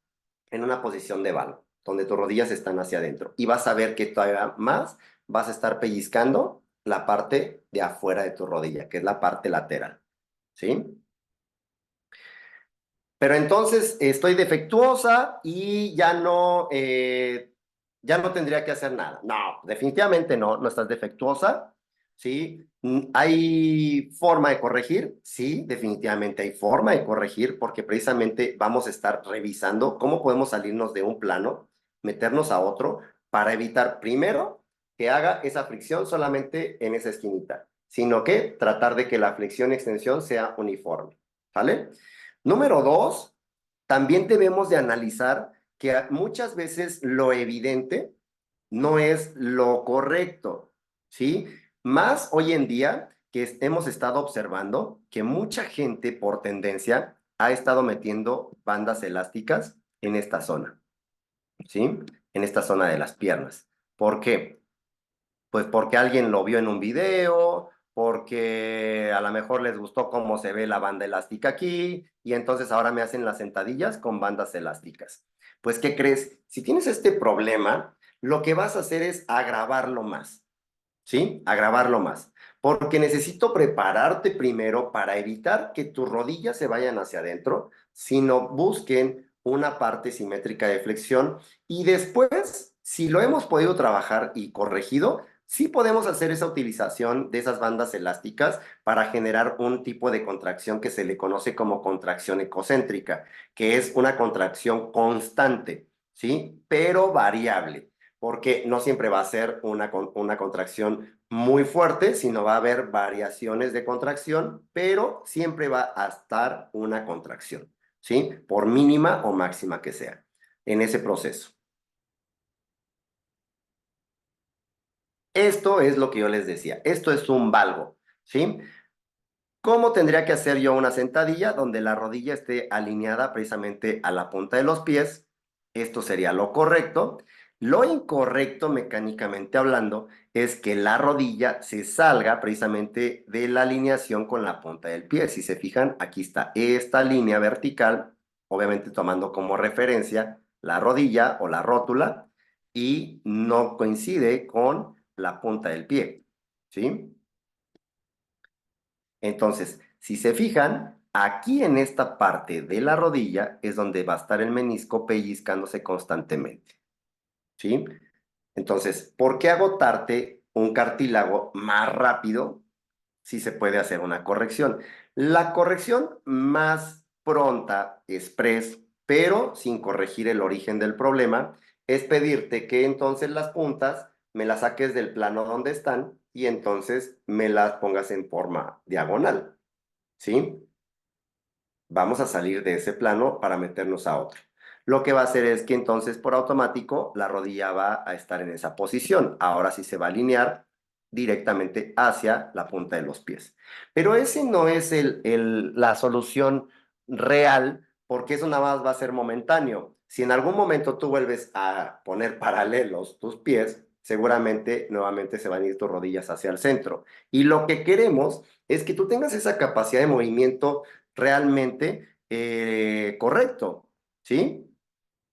en una posición de balo, donde tus rodillas están hacia adentro. Y vas a ver que todavía más vas a estar pellizcando la parte de afuera de tu rodilla, que es la parte lateral, ¿sí? Pero entonces estoy defectuosa y ya no tendría que hacer nada. No, definitivamente no, no estás defectuosa, ¿sí? ¿Hay forma de corregir? Sí, definitivamente hay forma de corregir porque precisamente vamos a estar revisando cómo podemos salirnos de un plano, meternos a otro para evitar primero que haga esa fricción solamente en esa esquinita, sino que tratar de que la flexión y extensión sea uniforme, ¿vale? Número dos, también debemos de analizar que muchas veces lo evidente no es lo correcto, ¿sí? Más hoy en día que hemos estado observando que mucha gente por tendencia ha estado metiendo bandas elásticas en esta zona, ¿sí? En esta zona de las piernas. ¿Por qué? Pues porque alguien lo vio en un video, porque a lo mejor les gustó cómo se ve la banda elástica aquí, y entonces ahora me hacen las sentadillas con bandas elásticas. Pues, ¿qué crees? Si tienes este problema, lo que vas a hacer es agravarlo más, ¿sí? Agravarlo más. Porque necesito prepararte primero para evitar que tus rodillas se vayan hacia adentro, sino busquen una parte simétrica de flexión y después, si lo hemos podido trabajar y corregido, sí podemos hacer esa utilización de esas bandas elásticas para generar un tipo de contracción que se le conoce como contracción ecocéntrica, que es una contracción constante, ¿sí? Pero variable porque no siempre va a ser una contracción muy fuerte, sino va a haber variaciones de contracción, pero siempre va a estar una contracción, ¿sí? Por mínima o máxima que sea, en ese proceso. Esto es lo que yo les decía, esto es un valgo, ¿sí? ¿Cómo tendría que hacer yo una sentadilla donde la rodilla esté alineada precisamente a la punta de los pies? Esto sería lo correcto. Lo incorrecto, mecánicamente hablando, es que la rodilla se salga precisamente de la alineación con la punta del pie. Si se fijan, aquí está esta línea vertical, obviamente tomando como referencia la rodilla o la rótula, y no coincide con la punta del pie, ¿sí? Entonces, si se fijan, aquí en esta parte de la rodilla es donde va a estar el menisco pellizcándose constantemente, ¿sí? Entonces, ¿por qué agotarte un cartílago más rápido si se puede hacer una corrección? La corrección más pronta, express, pero sin corregir el origen del problema, es pedirte que entonces las puntas me las saques del plano donde están y entonces me las pongas en forma diagonal, ¿sí? Vamos a salir de ese plano para meternos a otro. Lo que va a hacer es que entonces por automático la rodilla va a estar en esa posición. Ahora sí se va a alinear directamente hacia la punta de los pies. Pero ese no es la solución real porque eso nada más va a ser momentáneo. Si en algún momento tú vuelves a poner paralelos tus pies, seguramente nuevamente se van a ir tus rodillas hacia el centro. Y lo que queremos es que tú tengas esa capacidad de movimiento realmente correcto, ¿sí?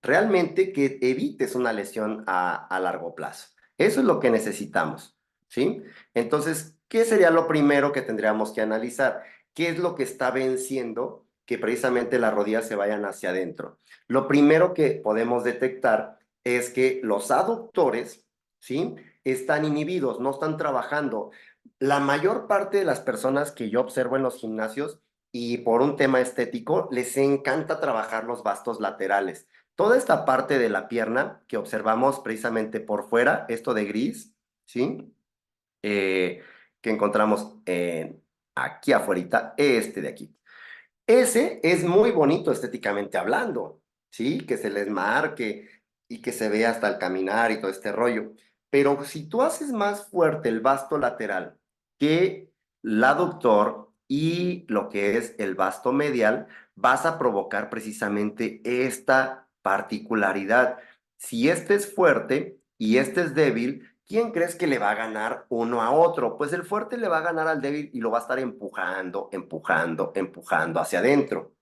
Realmente que evites una lesión a largo plazo. Eso es lo que necesitamos, ¿sí? Entonces, ¿qué sería lo primero que tendríamos que analizar? ¿Qué es lo que está venciendo que precisamente las rodillas se vayan hacia adentro. Lo primero que podemos detectar es que los aductores, ¿sí?, están inhibidos, no están trabajando. La mayor parte de las personas que yo observo en los gimnasios, y por un tema estético, les encanta trabajar los bastos laterales. Toda esta parte de la pierna que observamos precisamente por fuera, esto de gris, ¿sí?, que encontramos aquí afuera, este de aquí. Ese es muy bonito estéticamente hablando, ¿sí? Que se les marque y que se vea hasta el caminar y todo este rollo. Pero si tú haces más fuerte el vasto lateral que el aductor y lo que es el vasto medial, vas a provocar precisamente esta particularidad. Si este es fuerte y este es débil, ¿quién crees que le va a ganar uno a otro? Pues el fuerte le va a ganar al débil y lo va a estar empujando, empujando, empujando hacia adentro,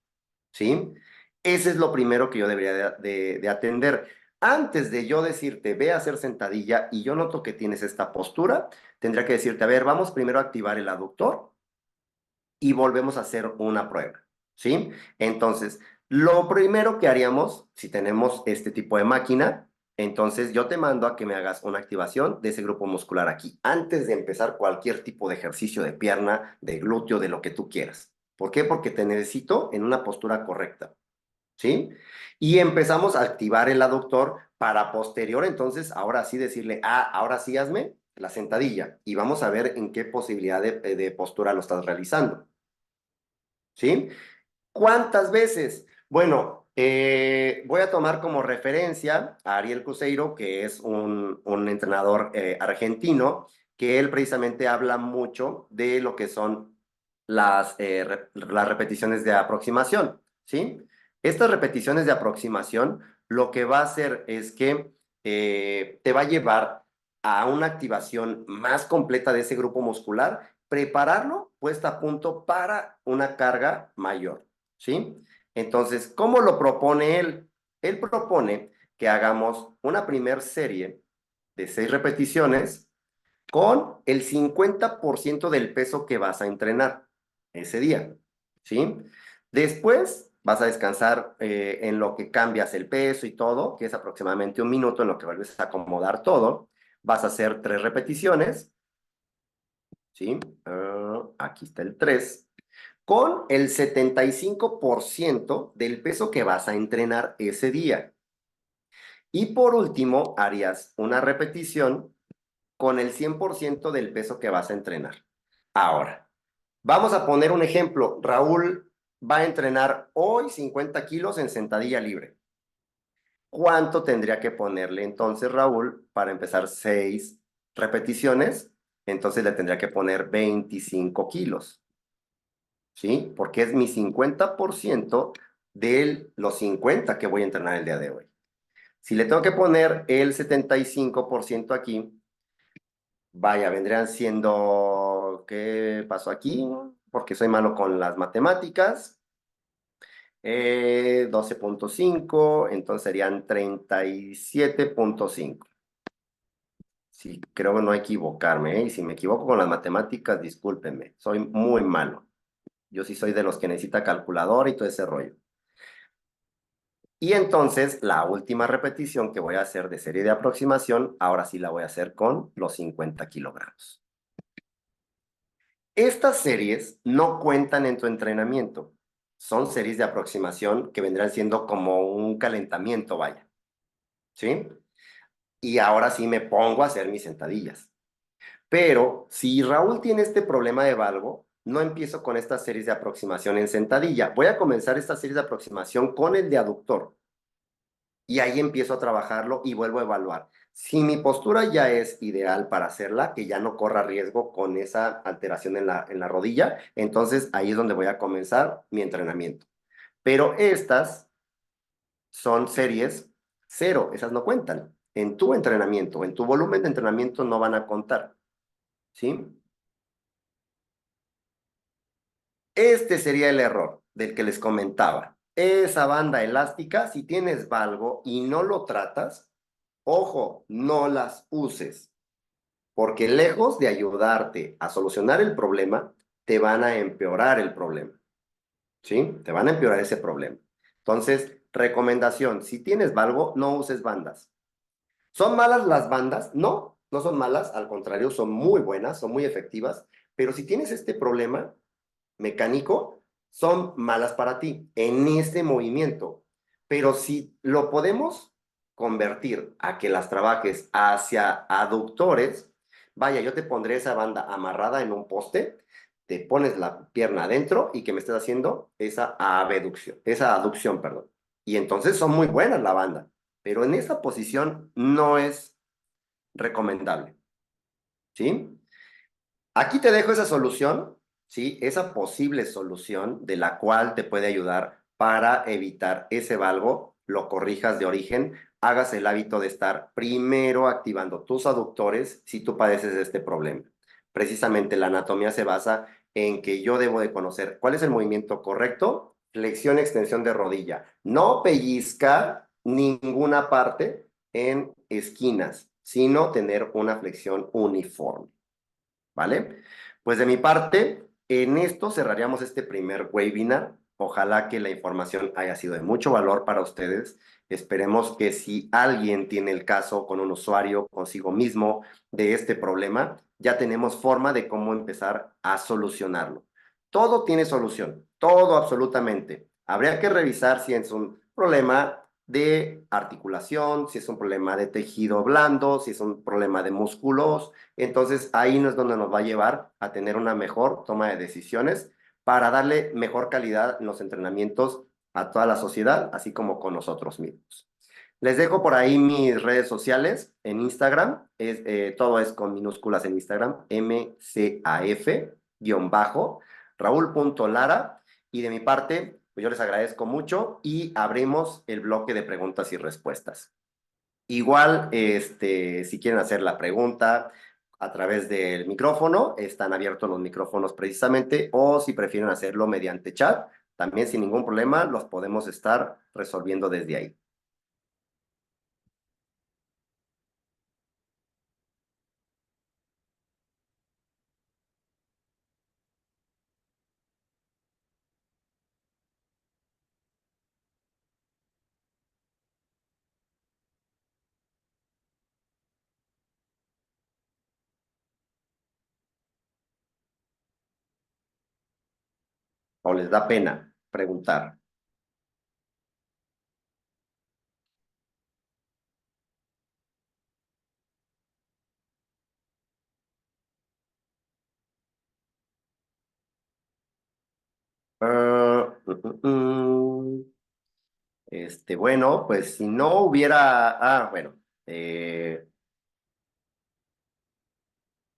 ¿sí? Ese es lo primero que yo debería de atender. Antes de yo decirte, ve a hacer sentadilla y yo noto que tienes esta postura, tendría que decirte, a ver, vamos primero a activar el aductor y volvemos a hacer una prueba, ¿sí? Entonces, lo primero que haríamos, si tenemos este tipo de máquina, entonces yo te mando a que me hagas una activación de ese grupo muscular aquí, antes de empezar cualquier tipo de ejercicio de pierna, de glúteo, de lo que tú quieras. ¿Por qué? Porque te necesito en una postura correcta, ¿sí? Y empezamos a activar el aductor para posterior, entonces, ahora sí decirle, ahora sí hazme la sentadilla y vamos a ver en qué posibilidad de postura lo estás realizando, ¿sí? ¿Cuántas veces? Bueno, voy a tomar como referencia a Ariel Cruzeiro, que es un entrenador argentino, que él precisamente habla mucho de lo que son las repeticiones de aproximación, ¿sí? Estas repeticiones de aproximación lo que va a hacer es que te va a llevar a una activación más completa de ese grupo muscular, prepararlo puesta a punto para una carga mayor, ¿sí? Entonces, ¿cómo lo propone él? Él propone que hagamos una primer serie de 6 repeticiones con el 50% del peso que vas a entrenar ese día, ¿sí? Después vas a descansar en lo que cambias el peso y todo, que es aproximadamente 1 minuto en lo que vuelves a acomodar todo. Vas a hacer 3 repeticiones, ¿sí? Aquí está el 3 con el 75% del peso que vas a entrenar ese día. Y por último, harías una repetición con el 100% del peso que vas a entrenar. Ahora, vamos a poner un ejemplo. Raúl va a entrenar hoy 50 kilos en sentadilla libre. ¿Cuánto tendría que ponerle entonces Raúl para empezar 6 repeticiones? Entonces le tendría que poner 25 kilos. ¿Sí? Porque es mi 50% de los 50 que voy a entrenar el día de hoy. Si le tengo que poner el 75% aquí, vaya, vendrían siendo, ¿qué pasó aquí? Porque soy malo con las matemáticas. 12.5, entonces serían 37.5. Sí, creo no equivocarme, ¿eh? Y si me equivoco con las matemáticas, discúlpenme, soy muy malo. Yo sí soy de los que necesita calculadora y todo ese rollo. Y entonces la última repetición que voy a hacer de serie de aproximación, ahora sí la voy a hacer con los 50 kilogramos. Estas series no cuentan en tu entrenamiento. Son series de aproximación que vendrán siendo como un calentamiento, vaya. ¿Sí? Y ahora sí me pongo a hacer mis sentadillas. Pero si Raúl tiene este problema de valgo, no empiezo con estas series de aproximación en sentadilla. Voy a comenzar esta serie de aproximación con el de aductor. Y ahí empiezo a trabajarlo y vuelvo a evaluar. Si mi postura ya es ideal para hacerla, que ya no corra riesgo con esa alteración en la rodilla, entonces ahí es donde voy a comenzar mi entrenamiento. Pero estas son series cero, esas no cuentan. En tu entrenamiento, en tu volumen de entrenamiento no van a contar, ¿sí? Este sería el error del que les comentaba. Esa banda elástica, si tienes valgo y no lo tratas, ojo, no las uses, porque lejos de ayudarte a solucionar el problema, te van a empeorar el problema, ¿sí? Te van a empeorar ese problema. Entonces, recomendación, si tienes valgo, no uses bandas. ¿Son malas las bandas? No, no son malas, al contrario, son muy buenas, son muy efectivas, pero si tienes este problema mecánico, son malas para ti en este movimiento. Pero si lo podemos convertir a que las trabajes hacia aductores, vaya, yo te pondré esa banda amarrada en un poste, te pones la pierna adentro y que me estés haciendo esa abducción, perdón. Y entonces son muy buenas la banda, pero en esa posición no es recomendable, ¿sí? Aquí te dejo esa solución, ¿sí? Esa posible solución de la cual te puede ayudar para evitar ese valgo, lo corrijas de origen, hagas el hábito de estar primero activando tus aductores si tú padeces de este problema. Precisamente la anatomía se basa en que yo debo de conocer cuál es el movimiento correcto, flexión, extensión de rodilla. No pellizcar ninguna parte en esquinas, sino tener una flexión uniforme. ¿Vale? Pues de mi parte, en esto cerraríamos este primer webinar. Ojalá que la información haya sido de mucho valor para ustedes. Esperemos que si alguien tiene el caso con un usuario, consigo mismo, de este problema, ya tenemos forma de cómo empezar a solucionarlo. Todo tiene solución, todo absolutamente. Habría que revisar si es un problema de articulación, si es un problema de tejido blando, si es un problema de músculos. Entonces ahí no es donde nos va a llevar a tener una mejor toma de decisiones para darle mejor calidad en los entrenamientos a toda la sociedad, así como con nosotros mismos. Les dejo por ahí mis redes sociales en Instagram, todo es con minúsculas en Instagram, mcaf-bajo, raúl.lara, y de mi parte, pues yo les agradezco mucho y abrimos el bloque de preguntas y respuestas. Igual, si quieren hacer la pregunta a través del micrófono, están abiertos los micrófonos precisamente, o si prefieren hacerlo mediante chat, también sin ningún problema, los podemos estar resolviendo desde ahí. ¿O les da pena preguntar? Ah, bueno, pues si no hubiera, eh,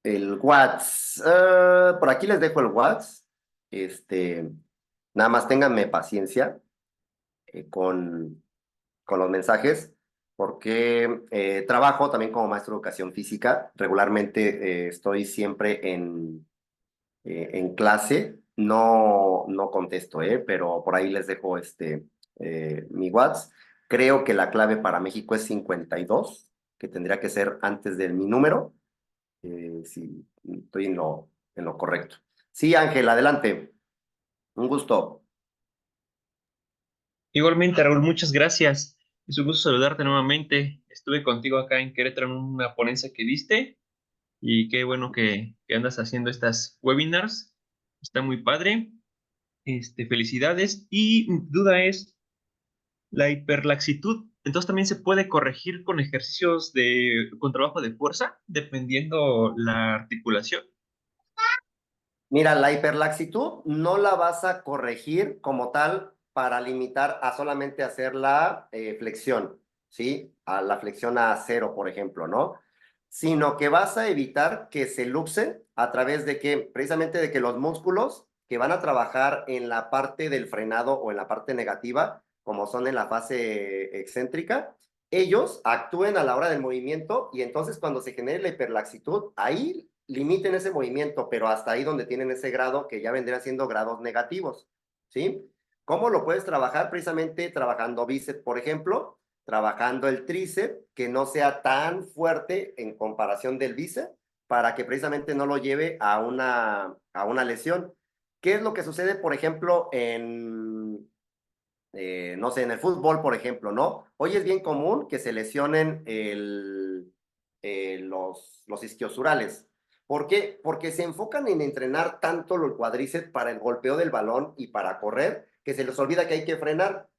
el WhatsApp, por aquí les dejo el WhatsApp, nada más ténganme paciencia con los mensajes, porque trabajo también como maestro de educación física, regularmente estoy siempre en clase, no contesto, pero por ahí les dejo mi WhatsApp. Creo que la clave para México es 52, que tendría que ser antes de mi número, si estoy en lo correcto. Sí, Ángel, adelante. Un gusto. Igualmente, Raúl, muchas gracias. Es un gusto saludarte nuevamente. Estuve contigo acá en Querétaro en una ponencia que diste y qué bueno que andas haciendo estas webinars. Está muy padre. Felicidades. Y mi duda es la hiperlaxitud. Entonces también se puede corregir con ejercicios con trabajo de fuerza, dependiendo la articulación. Mira, la hiperlaxitud no la vas a corregir como tal para limitar a solamente hacer la flexión, ¿sí? A la flexión a cero, por ejemplo, ¿no? Sino que vas a evitar que se luxen a través de que, precisamente de que los músculos que van a trabajar en la parte del frenado o en la parte negativa, como son en la fase excéntrica, ellos actúen a la hora del movimiento y entonces cuando se genere la hiperlaxitud, ahí limiten ese movimiento, pero hasta ahí donde tienen ese grado que ya vendrían siendo grados negativos, ¿sí? ¿Cómo lo puedes trabajar? Precisamente trabajando bíceps, por ejemplo, trabajando el tríceps, que no sea tan fuerte en comparación del bíceps, para que precisamente no lo lleve a una lesión. ¿Qué es lo que sucede, por ejemplo, no sé, en el fútbol, por ejemplo, ¿no? Hoy es bien común que se lesionen los isquiosurales. ¿Por qué? Porque se enfocan en entrenar tanto el cuádriceps para el golpeo del balón y para correr, que se les olvida que hay que frenar,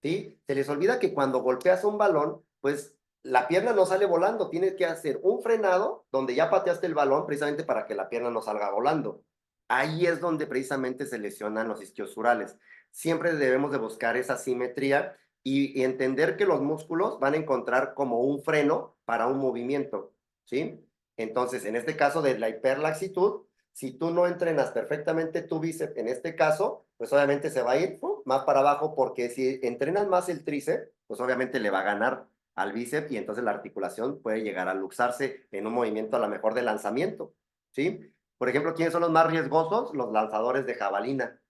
¿sí? Se les olvida que cuando golpeas un balón, pues la pierna no sale volando, tienes que hacer un frenado donde ya pateaste el balón precisamente para que la pierna no salga volando. Ahí es donde precisamente se lesionan los isquiosurales. Siempre debemos de buscar esa simetría y entender que los músculos van a encontrar como un freno para un movimiento, ¿sí? Entonces, en este caso de la hiperlaxitud, si tú no entrenas perfectamente tu bíceps, en este caso, pues obviamente se va a ir más para abajo, porque si entrenas más el tríceps, pues obviamente le va a ganar al bíceps y entonces la articulación puede llegar a luxarse en un movimiento a lo mejor de lanzamiento, ¿sí? Por ejemplo, ¿quiénes son los más riesgosos? Los lanzadores de jabalina,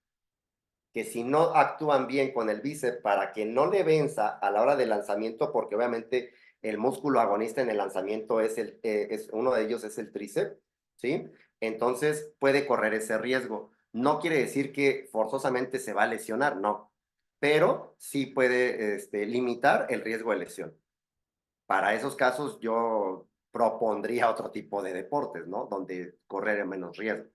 que si no actúan bien con el bíceps para que no le venza a la hora del lanzamiento, porque obviamente el músculo agonista en el lanzamiento es uno de ellos es el tríceps, ¿sí? Entonces puede correr ese riesgo. No quiere decir que forzosamente se va a lesionar, no, pero sí puede limitar el riesgo de lesión. Para esos casos yo propondría otro tipo de deportes, ¿no? Donde correr menos riesgo.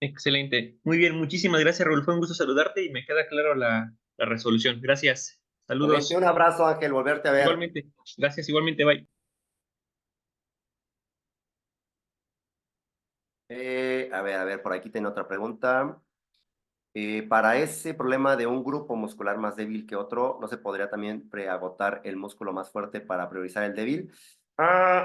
Excelente. Muy bien, muchísimas gracias, Raúl. Fue un gusto saludarte y me queda claro la resolución. Gracias. Excelente, un Saludos. abrazo, Ángel, volverte a ver. Igualmente. Gracias, igualmente. Bye. A ver, por aquí tiene otra pregunta. Para ese problema de un grupo muscular más débil que otro, ¿no se podría también preagotar el músculo más fuerte para priorizar el débil?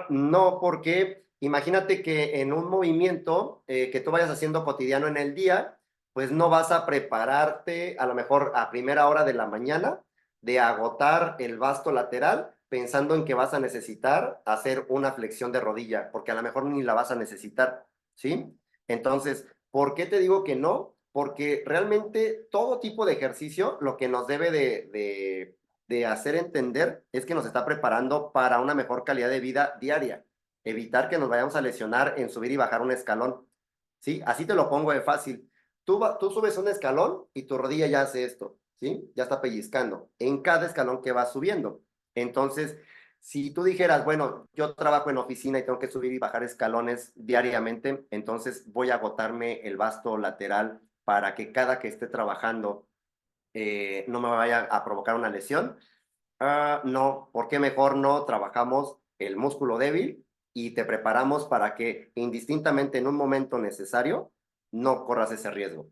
No, porque imagínate que en un movimiento que tú vayas haciendo cotidiano en el día, pues no vas a prepararte a lo mejor a primera hora de la mañana de agotar el vasto lateral pensando en que vas a necesitar hacer una flexión de rodilla, porque a lo mejor ni la vas a necesitar, ¿sí? Entonces, ¿por qué te digo que no? Porque realmente todo tipo de ejercicio lo que nos debe de hacer entender es que nos está preparando para una mejor calidad de vida diaria. Evitar que nos vayamos a lesionar en subir y bajar un escalón. ¿Sí? Así te lo pongo de fácil. Tú subes un escalón y tu rodilla ya hace esto, ¿sí? Ya está pellizcando en cada escalón que vas subiendo. Entonces, si tú dijeras, bueno, yo trabajo en oficina y tengo que subir y bajar escalones diariamente, entonces voy a agotarme el vasto lateral para que cada que esté trabajando no me vaya a provocar una lesión. No, porque mejor no trabajamos el músculo débil y te preparamos para que indistintamente en un momento necesario no corras ese riesgo.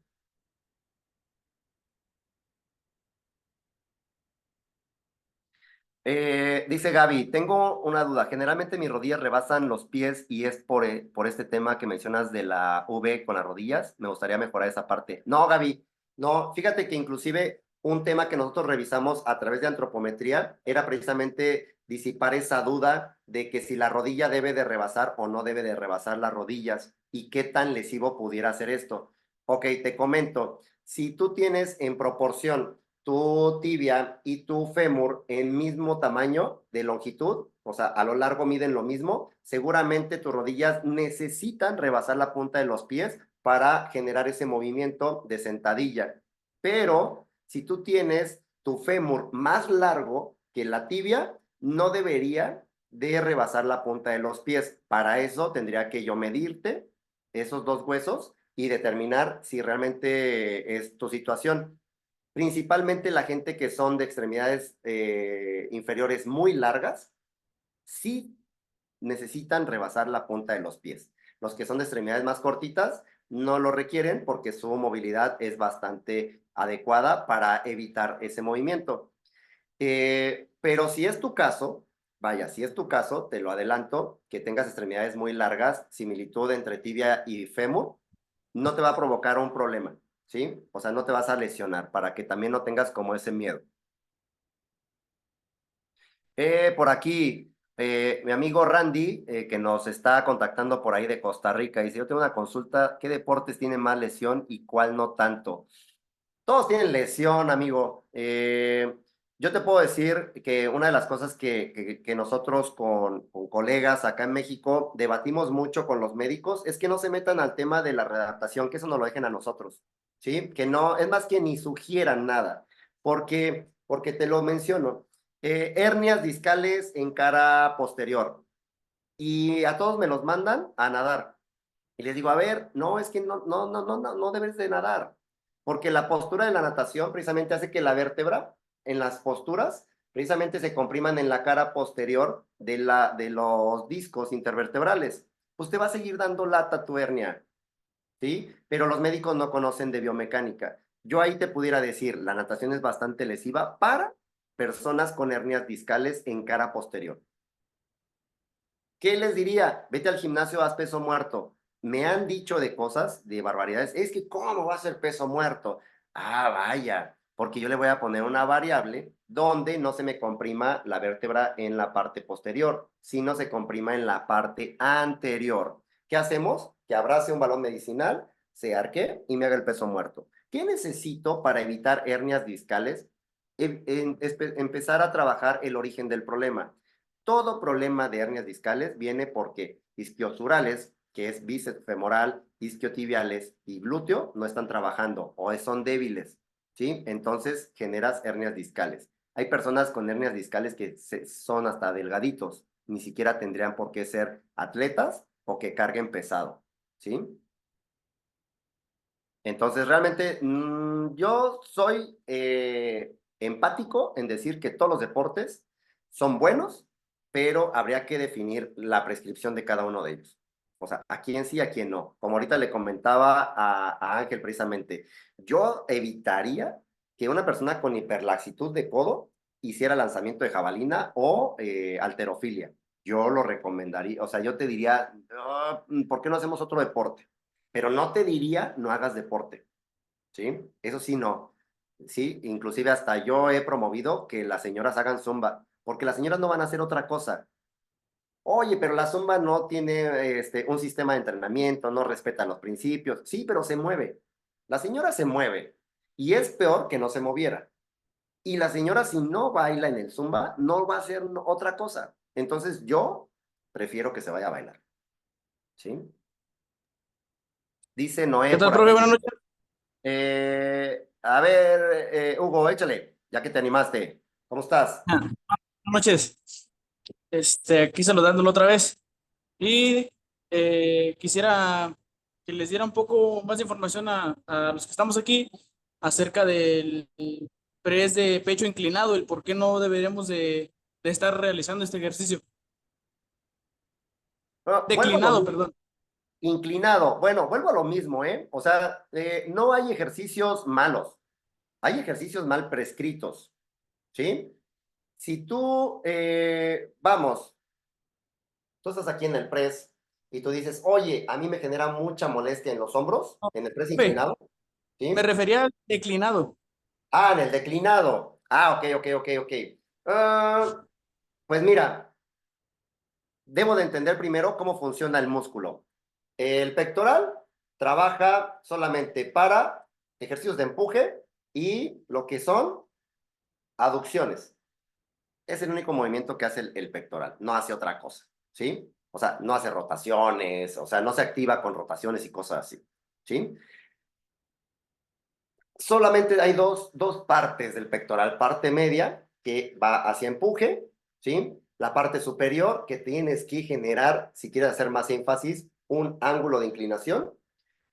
Dice Gaby, tengo una duda. Generalmente mis rodillas rebasan los pies y es por este tema que mencionas de la V con las rodillas. Me gustaría mejorar esa parte. No, Gaby, no. Fíjate que inclusive un tema que nosotros revisamos a través de antropometría era precisamente disipar esa duda de que si la rodilla debe de rebasar o no debe de rebasar las rodillas y qué tan lesivo pudiera ser esto. Ok, te comento. Si tú tienes en proporción tu tibia y tu fémur en mismo tamaño de longitud, o sea, a lo largo miden lo mismo, seguramente tus rodillas necesitan rebasar la punta de los pies para generar ese movimiento de sentadilla. Pero si tú tienes tu fémur más largo que la tibia, no debería de rebasar la punta de los pies. Para eso tendría que yo medirte esos dos huesos y determinar si realmente es tu situación. Principalmente la gente que son de extremidades inferiores muy largas, sí necesitan rebasar la punta de los pies. Los que son de extremidades más cortitas no lo requieren porque su movilidad es bastante adecuada para evitar ese movimiento. Pero si es tu caso, vaya, si es tu caso, te lo adelanto, que tengas extremidades muy largas, similitud entre tibia y fémur, no te va a provocar un problema, ¿sí? O sea, no te vas a lesionar para que también no tengas como ese miedo. Por aquí, mi amigo Randy, que nos está contactando por ahí de Costa Rica, dice, yo tengo una consulta, ¿qué deportes tienen más lesión y cuál no tanto? Todos tienen lesión, amigo. Yo te puedo decir que una de las cosas que nosotros con colegas acá en México debatimos mucho con los médicos es que no se metan al tema de la readaptación, que eso nos lo dejen a nosotros, ¿sí? Que no, es más que ni sugieran nada, porque te lo menciono, hernias discales en cara posterior y a todos me los mandan a nadar. Y les digo, a ver, no, es que no debes de nadar, porque la postura de la natación precisamente hace que la vértebra en las posturas precisamente se compriman en la cara posterior de los discos intervertebrales. Pues te va a seguir dando lata tu hernia, ¿sí? Pero los médicos no conocen de biomecánica. Yo ahí te pudiera decir, la natación es bastante lesiva para personas con hernias discales en cara posterior. ¿Qué les diría? Vete al gimnasio, haz peso muerto. Me han dicho de cosas, de barbaridades. Es que, ¿cómo va a ser peso muerto? Ah, vaya, porque yo le voy a poner una variable donde no se me comprima la vértebra en la parte posterior, sino se comprima en la parte anterior. ¿Qué hacemos? Que abrace un balón medicinal, se arque y me haga el peso muerto. ¿Qué necesito para evitar hernias discales? Empezar a trabajar el origen del problema. Todo problema de hernias discales viene porque isquiosurales, que es bíceps femoral, isquiotibiales y glúteo, no están trabajando o son débiles, ¿sí? Entonces generas hernias discales. Hay personas con hernias discales que son hasta delgaditos, ni siquiera tendrían por qué ser atletas o que carguen pesado, ¿sí? Entonces, realmente yo soy empático en decir que todos los deportes son buenos, pero habría que definir la prescripción de cada uno de ellos. O sea, a quién sí, a quién no. Como ahorita le comentaba a Ángel precisamente, yo evitaría que una persona con hiperlaxitud de codo hiciera lanzamiento de jabalina o halterofilia. Yo lo recomendaría, o sea, yo te diría, ¿por qué no hacemos otro deporte? Pero no te diría no hagas deporte, ¿sí? Eso sí, no. Sí, inclusive hasta yo he promovido que las señoras hagan zumba, porque las señoras no van a hacer otra cosa. Oye, pero la zumba no tiene un sistema de entrenamiento, no respeta los principios. Sí, pero se mueve. La señora se mueve y es peor que no se moviera. Y la señora si no baila en el zumba, no va a hacer otra cosa. Entonces yo prefiero que se vaya a bailar, ¿sí? Dice ¿Qué Noé tal, por profe? acá. Buenas noches. A ver, Hugo, échale, ya que te animaste. ¿Cómo estás? Buenas noches. Aquí saludándolo otra vez. Y quisiera que les diera un poco más de información a los que estamos aquí acerca del press de pecho inclinado, el por qué no deberíamos de estar realizando este ejercicio. Ah, vuelvo a lo Declinado, mismo. perdón. Inclinado. Bueno, vuelvo a lo mismo, ¿eh? O sea, no hay ejercicios malos. Hay ejercicios mal prescritos, ¿sí? Si tú, vamos, tú estás aquí en el press y tú dices, oye, a mí me genera mucha molestia en los hombros, en el press Profe, inclinado, me ¿sí? refería al declinado. Ah, en el declinado. Ah, ok. Ah, pues mira, debo de entender primero cómo funciona el músculo. El pectoral trabaja solamente para ejercicios de empuje y lo que son aducciones. Es el único movimiento que hace el pectoral, no hace otra cosa, ¿sí? O sea, no hace rotaciones, o sea, no se activa con rotaciones y cosas así, ¿sí? Solamente hay dos partes del pectoral, parte media que va hacia empuje, ¿sí? La parte superior que tienes que generar, si quieres hacer más énfasis, un ángulo de inclinación,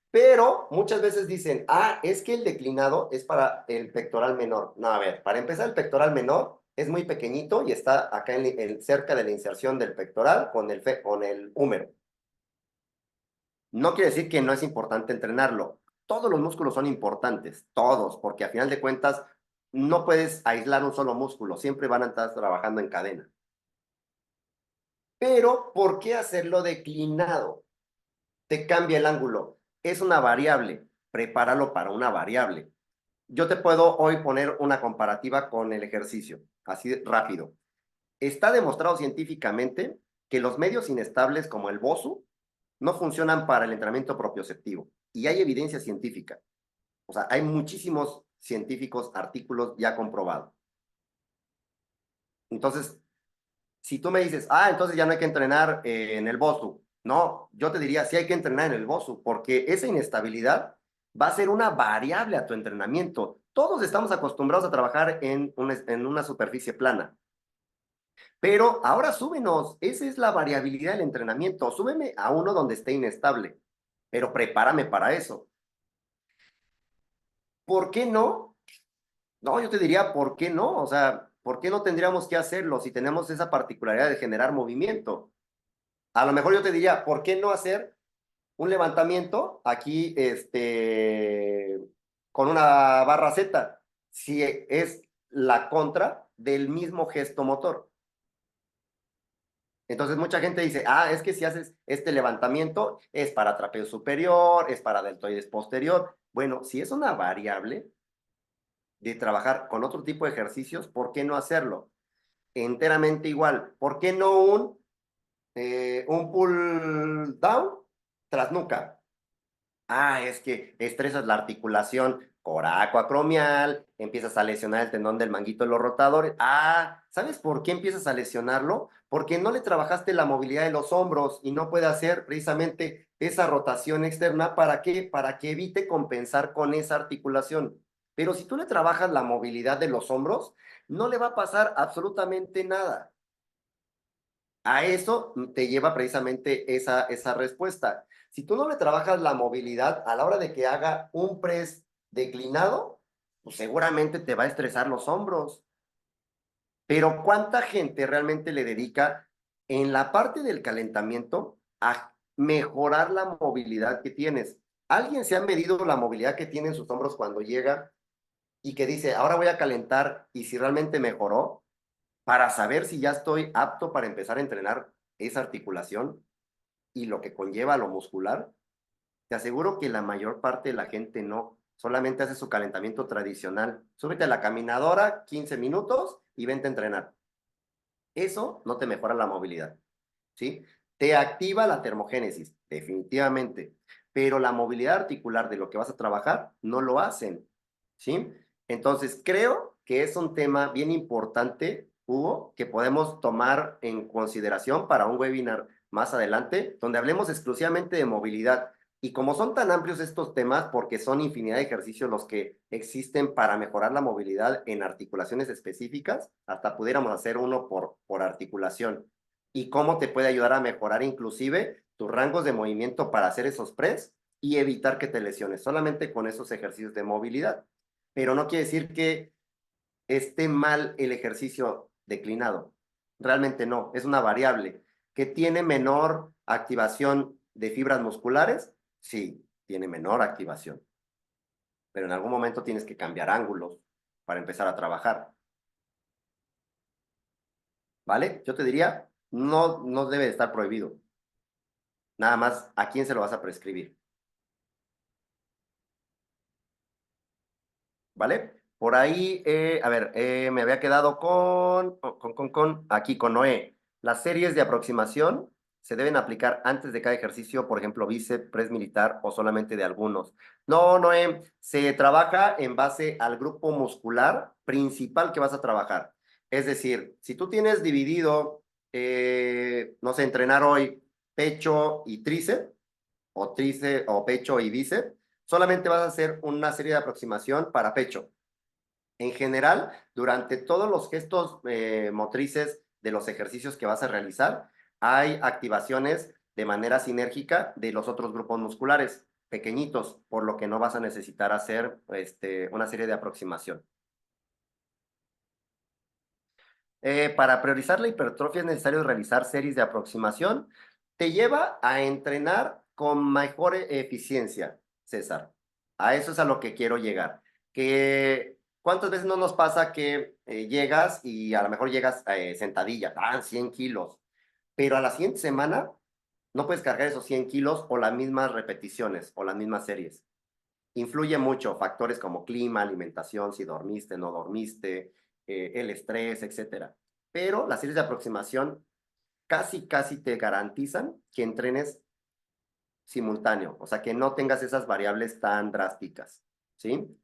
pero muchas veces dicen, ah, es que el declinado es para el pectoral menor. No, a ver, para empezar el pectoral menor es muy pequeñito y está acá cerca de la inserción del pectoral con el húmero. No quiere decir que no es importante entrenarlo. Todos los músculos son importantes, todos, porque a final de cuentas no puedes aislar un solo músculo, siempre van a estar trabajando en cadena. Pero, ¿por qué hacerlo declinado? Te cambia el ángulo. Es una variable, prepáralo para una variable. Yo te puedo hoy poner una comparativa con el ejercicio, así rápido. Está demostrado científicamente que los medios inestables como el BOSU no funcionan para el entrenamiento propioceptivo. Y hay evidencia científica. O sea, hay muchísimos científicos artículos ya comprobados. Entonces, si tú me dices, entonces ya no hay que entrenar en el BOSU. No, yo te diría, sí hay que entrenar en el BOSU, porque esa inestabilidad va a ser una variable a tu entrenamiento. Todos estamos acostumbrados a trabajar en una superficie plana. Pero ahora súbenos, esa es la variabilidad del entrenamiento. Súbeme a uno donde esté inestable, pero prepárame para eso. ¿Por qué no? No, yo te diría, ¿por qué no? O sea, ¿por qué no tendríamos que hacerlo si tenemos esa particularidad de generar movimiento? A lo mejor yo te diría, ¿por qué no hacer un levantamiento aquí con una barra Z? Si es la contra del mismo gesto motor. Entonces mucha gente dice, es que si haces este levantamiento es para trapeo superior, es para deltoides posterior. Bueno, si es una variable de trabajar con otro tipo de ejercicios, ¿por qué no hacerlo? Enteramente igual. ¿Por qué no un pull down tras nuca? Es que estresas la articulación coracoacromial, empiezas a lesionar el tendón del manguito de los rotadores. ¿Sabes por qué empiezas a lesionarlo? Porque no le trabajaste la movilidad de los hombros y no puede hacer precisamente esa rotación externa. ¿Para qué? Para que evite compensar con esa articulación. Pero si tú le trabajas la movilidad de los hombros, no le va a pasar absolutamente nada. A eso te lleva precisamente esa respuesta. Si tú no le trabajas la movilidad a la hora de que haga un press declinado, pues seguramente te va a estresar los hombros. Pero ¿cuánta gente realmente le dedica en la parte del calentamiento a mejorar la movilidad que tienes? ¿Alguien se ha medido la movilidad que tiene en sus hombros cuando llega y que dice, ahora voy a calentar y si realmente mejoró? Para saber si ya estoy apto para empezar a entrenar esa articulación y lo que conlleva lo muscular, te aseguro que la mayor parte de la gente no, solamente hace su calentamiento tradicional. Súbete a la caminadora 15 minutos y vente a entrenar. Eso no te mejora la movilidad, ¿sí? Te activa la termogénesis, definitivamente, pero la movilidad articular de lo que vas a trabajar no lo hacen, ¿sí? Entonces, creo que es un tema bien importante, Hugo, que podemos tomar en consideración para un webinar más adelante, donde hablemos exclusivamente de movilidad. Y como son tan amplios estos temas, porque son infinidad de ejercicios los que existen para mejorar la movilidad en articulaciones específicas, hasta pudiéramos hacer uno por articulación. Y cómo te puede ayudar a mejorar inclusive tus rangos de movimiento para hacer esos press y evitar que te lesiones, solamente con esos ejercicios de movilidad. Pero no quiere decir que esté mal el ejercicio declinado. Realmente no, es una variable. ¿Que tiene menor activación de fibras musculares? Sí, tiene menor activación. Pero en algún momento tienes que cambiar ángulos para empezar a trabajar. ¿Vale? Yo te diría, no debe de estar prohibido. Nada más, ¿a quién se lo vas a prescribir? ¿Vale? Por ahí, a ver, me había quedado aquí con Noé. Las series de aproximación se deben aplicar antes de cada ejercicio, por ejemplo, bíceps, press militar o solamente de algunos. No, Noé, se trabaja en base al grupo muscular principal que vas a trabajar. Es decir, si tú tienes dividido, no sé, entrenar hoy pecho y tríceps, o pecho y bíceps, solamente vas a hacer una serie de aproximación para pecho. En general, durante todos los gestos motrices de los ejercicios que vas a realizar, hay activaciones de manera sinérgica de los otros grupos musculares pequeñitos, por lo que no vas a necesitar hacer una serie de aproximación. Para priorizar la hipertrofia es necesario realizar series de aproximación. Te lleva a entrenar con mejor eficiencia, César. A eso es a lo que quiero llegar. ¿Cuántas veces no nos pasa que llegas y a lo mejor llegas sentadilla, 100 kilos, pero a la siguiente semana no puedes cargar esos 100 kilos o las mismas repeticiones o las mismas series? Influye mucho factores como clima, alimentación, si dormiste, no dormiste, el estrés, etcétera. Pero las series de aproximación casi te garantizan que entrenes simultáneo, o sea, que no tengas esas variables tan drásticas, ¿sí?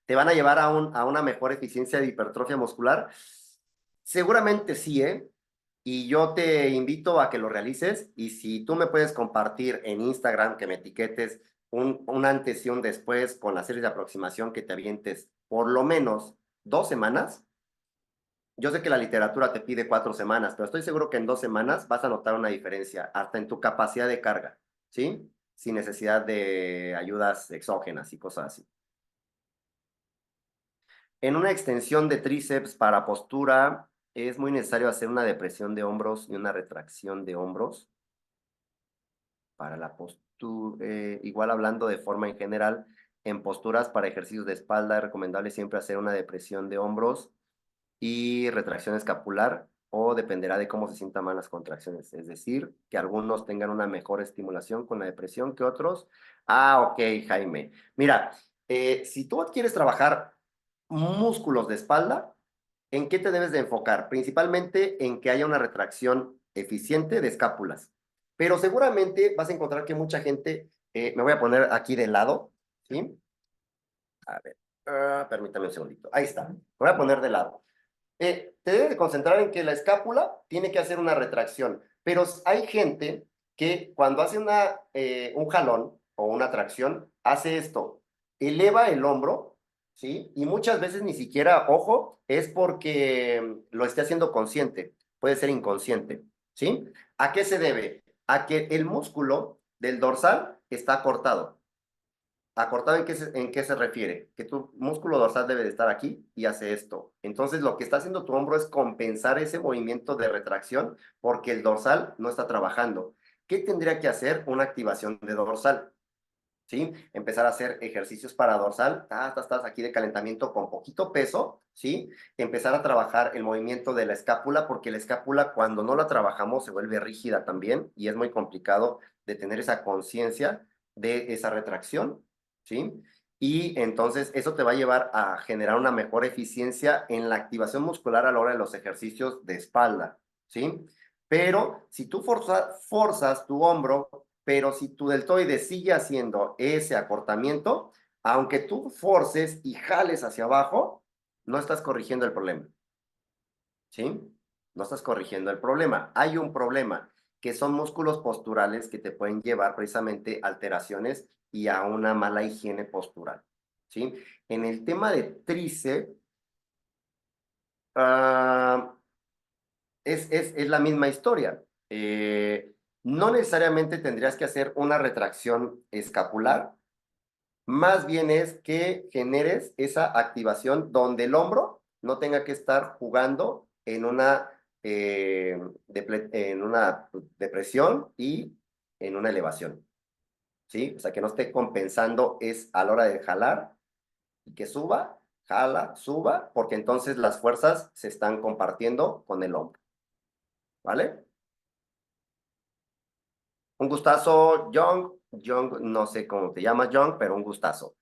¿Te van a llevar a una mejor eficiencia de hipertrofia muscular? Seguramente sí, ¿eh? Y yo te invito a que lo realices y si tú me puedes compartir en Instagram, que me etiquetes un antes y un después con la serie de aproximación que te avientes por lo menos 2 semanas. Yo sé que la literatura te pide 4 semanas, pero estoy seguro que en 2 semanas vas a notar una diferencia, hasta en tu capacidad de carga, ¿sí? Sin necesidad de ayudas exógenas y cosas así. En una extensión de tríceps para postura, es muy necesario hacer una depresión de hombros y una retracción de hombros. Para la postura, igual hablando de forma en general, en posturas para ejercicios de espalda es recomendable siempre hacer una depresión de hombros y retracción escapular, o dependerá de cómo se sientan más las contracciones. Es decir, que algunos tengan una mejor estimulación con la depresión que otros. Ah, ok, Jaime. Mira, si tú quieres trabajar músculos de espalda, ¿en qué te debes de enfocar? Principalmente en que haya una retracción eficiente de escápulas. Pero seguramente vas a encontrar que mucha gente, me voy a poner aquí de lado, ¿sí? A ver, permítame un segundito. Ahí está. Me voy a poner de lado. Te debes de concentrar en que la escápula tiene que hacer una retracción, pero hay gente que cuando hace un jalón o una tracción, hace esto, eleva el hombro, ¿sí? Y muchas veces ni siquiera, ojo, es porque lo esté haciendo consciente, puede ser inconsciente, ¿sí? ¿A qué se debe? A que el músculo del dorsal está cortado. ¿Acortado en qué se refiere? Que tu músculo dorsal debe de estar aquí y hace esto. Entonces, lo que está haciendo tu hombro es compensar ese movimiento de retracción porque el dorsal no está trabajando. ¿Qué tendría que hacer? Una activación de dorsal, ¿sí? Empezar a hacer ejercicios para dorsal, estás aquí de calentamiento con poquito peso, ¿sí? Empezar a trabajar el movimiento de la escápula porque la escápula cuando no la trabajamos se vuelve rígida también y es muy complicado de tener esa conciencia de esa retracción, ¿sí? Y entonces eso te va a llevar a generar una mejor eficiencia en la activación muscular a la hora de los ejercicios de espalda, ¿sí? Pero si tú forzas tu hombro, pero si tu deltoide sigue haciendo ese acortamiento, aunque tú forces y jales hacia abajo, no estás corrigiendo el problema, ¿sí? No estás corrigiendo el problema. Hay un problema, que son músculos posturales que te pueden llevar precisamente a alteraciones y a una mala higiene postural, ¿sí? En el tema de tríceps, es la misma historia. No necesariamente tendrías que hacer una retracción escapular, más bien es que generes esa activación donde el hombro no tenga que estar jugando en una depresión y en una elevación, ¿sí? O sea, que no esté compensando es a la hora de jalar y que suba, jala, suba, porque entonces las fuerzas se están compartiendo con el hombro, ¿vale? Un gustazo, John. John, no sé cómo te llamas, John, pero un gustazo.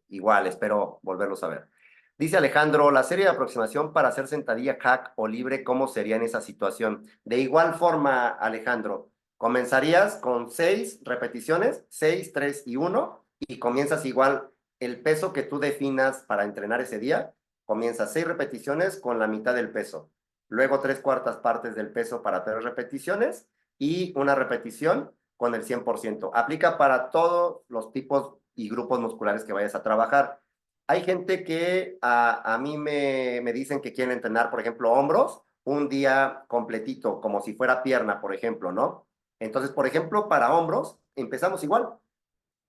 Igual, espero volverlos a ver. Dice Alejandro, la serie de aproximación para hacer sentadilla hack o libre, ¿cómo sería en esa situación? De igual forma, Alejandro, comenzarías con 6 repeticiones, 6, 3 y 1, y comienzas igual el peso que tú definas para entrenar ese día. Comienzas 6 repeticiones con la mitad del peso. Luego 3/4 partes del peso para 3 repeticiones y una repetición con el 100%. Aplica para todos los tipos y grupos musculares que vayas a trabajar. Hay gente que a mí me dicen que quieren entrenar, por ejemplo, hombros, un día completito, como si fuera pierna, por ejemplo, ¿no? Entonces, por ejemplo, para hombros, empezamos igual.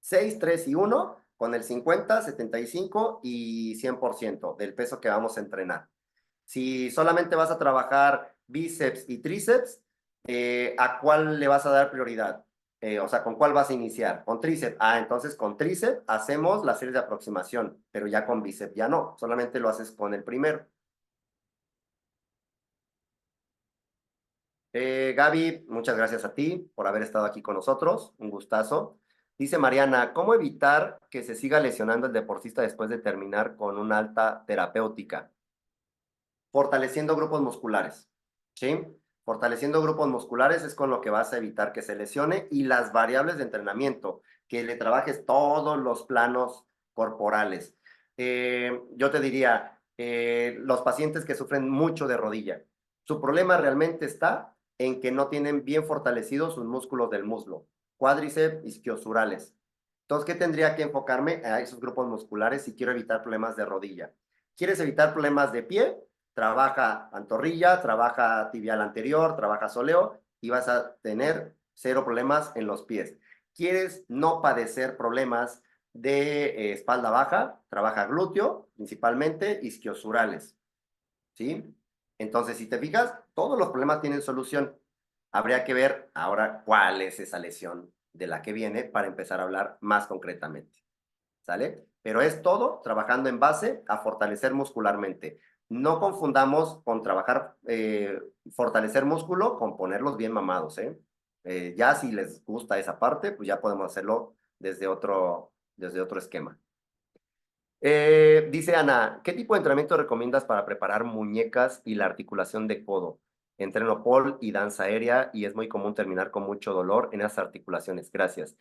6, 3 y 1 con el 50, 75 y 100% del peso que vamos a entrenar. Si solamente vas a trabajar bíceps y tríceps, ¿a cuál le vas a dar prioridad? O sea, ¿con cuál vas a iniciar? Con tríceps. Entonces con tríceps hacemos la serie de aproximación, pero ya con bíceps ya no, solamente lo haces con el primero. Gaby, muchas gracias a ti por haber estado aquí con nosotros, un gustazo. Dice Mariana, ¿cómo evitar que se siga lesionando el deportista después de terminar con una alta terapéutica? Fortaleciendo grupos musculares, ¿sí? Fortaleciendo grupos musculares es con lo que vas a evitar que se lesione y las variables de entrenamiento, que le trabajes todos los planos corporales. Yo te diría, los pacientes que sufren mucho de rodilla, Su problema realmente está en que no tienen bien fortalecidos sus músculos del muslo, cuádriceps isquiosurales. Entonces, ¿qué tendría que enfocarme a esos grupos musculares si quiero evitar problemas de rodilla? ¿Quieres evitar problemas de pie? Trabaja pantorrilla, trabaja tibial anterior, trabaja soleo y vas a tener cero problemas en los pies. ¿Quieres no padecer problemas de espalda baja? Trabaja glúteo, principalmente isquiosurales, ¿sí? Entonces, si te fijas, todos los problemas tienen solución. Habría que ver ahora cuál es esa lesión de la que viene para empezar a hablar más concretamente, ¿sale? Pero es todo trabajando en base a fortalecer muscularmente. No confundamos con trabajar, fortalecer músculo con ponerlos bien mamados, ¿eh? Ya si les gusta esa parte, pues ya podemos hacerlo desde otro esquema. Dice Ana, ¿qué tipo de entrenamiento recomiendas para preparar muñecas y la articulación de codo? Entreno pole y danza aérea y es muy común terminar con mucho dolor en esas articulaciones. Gracias.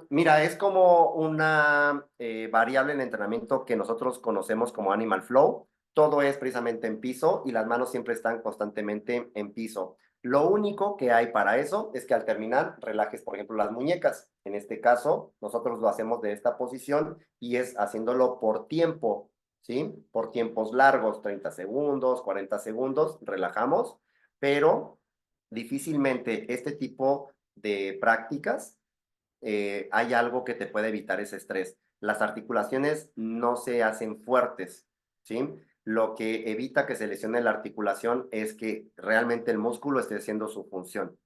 Mira, es como una variable en el entrenamiento que nosotros conocemos como animal flow. Todo es precisamente en piso y las manos siempre están constantemente en piso. Lo único que hay para eso es que al terminar relajes, por ejemplo, las muñecas. En este caso, nosotros lo hacemos de esta posición y es haciéndolo por tiempo, ¿sí? Por tiempos largos, 30 segundos, 40 segundos, relajamos, pero difícilmente este tipo de prácticas hay algo que te puede evitar ese estrés. Las articulaciones no se hacen fuertes, ¿sí? Lo que evita que se lesione la articulación es que realmente el músculo esté haciendo su función,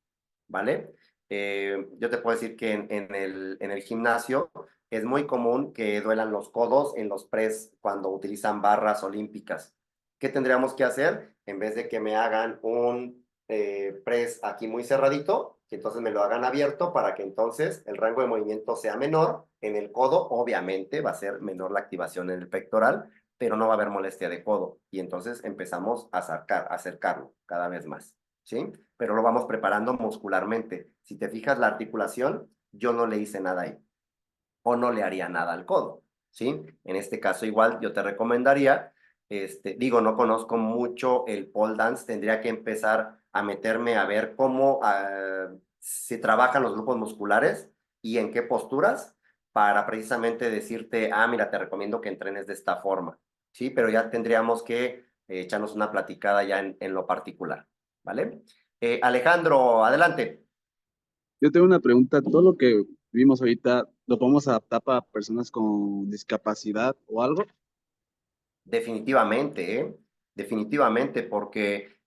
¿vale? Yo te puedo decir que en el gimnasio es muy común que duelan los codos en los press cuando utilizan barras olímpicas. ¿Qué tendríamos que hacer? En vez de que me hagan un press aquí muy cerradito, que entonces me lo hagan abierto para que entonces el rango de movimiento sea menor. En el codo, obviamente, va a ser menor la activación en el pectoral, pero no va a haber molestia de codo. Y entonces empezamos a acercarlo cada vez más, ¿sí? Pero lo vamos preparando muscularmente. Si te fijas la articulación, yo no le hice nada ahí o no le haría nada al codo, ¿sí? En este caso igual yo te recomendaría, digo, no conozco mucho el pole dance, tendría que empezar a meterme a ver cómo se trabajan los grupos musculares y en qué posturas para precisamente decirte, mira, te recomiendo que entrenes de esta forma, ¿sí? Pero ya tendríamos que echarnos una platicada ya en lo particular, ¿vale? Alejandro, adelante. Yo tengo una pregunta. ¿Todo lo que vimos ahorita lo podemos adaptar para personas con discapacidad o algo? Definitivamente, ¿eh? Definitivamente, porque,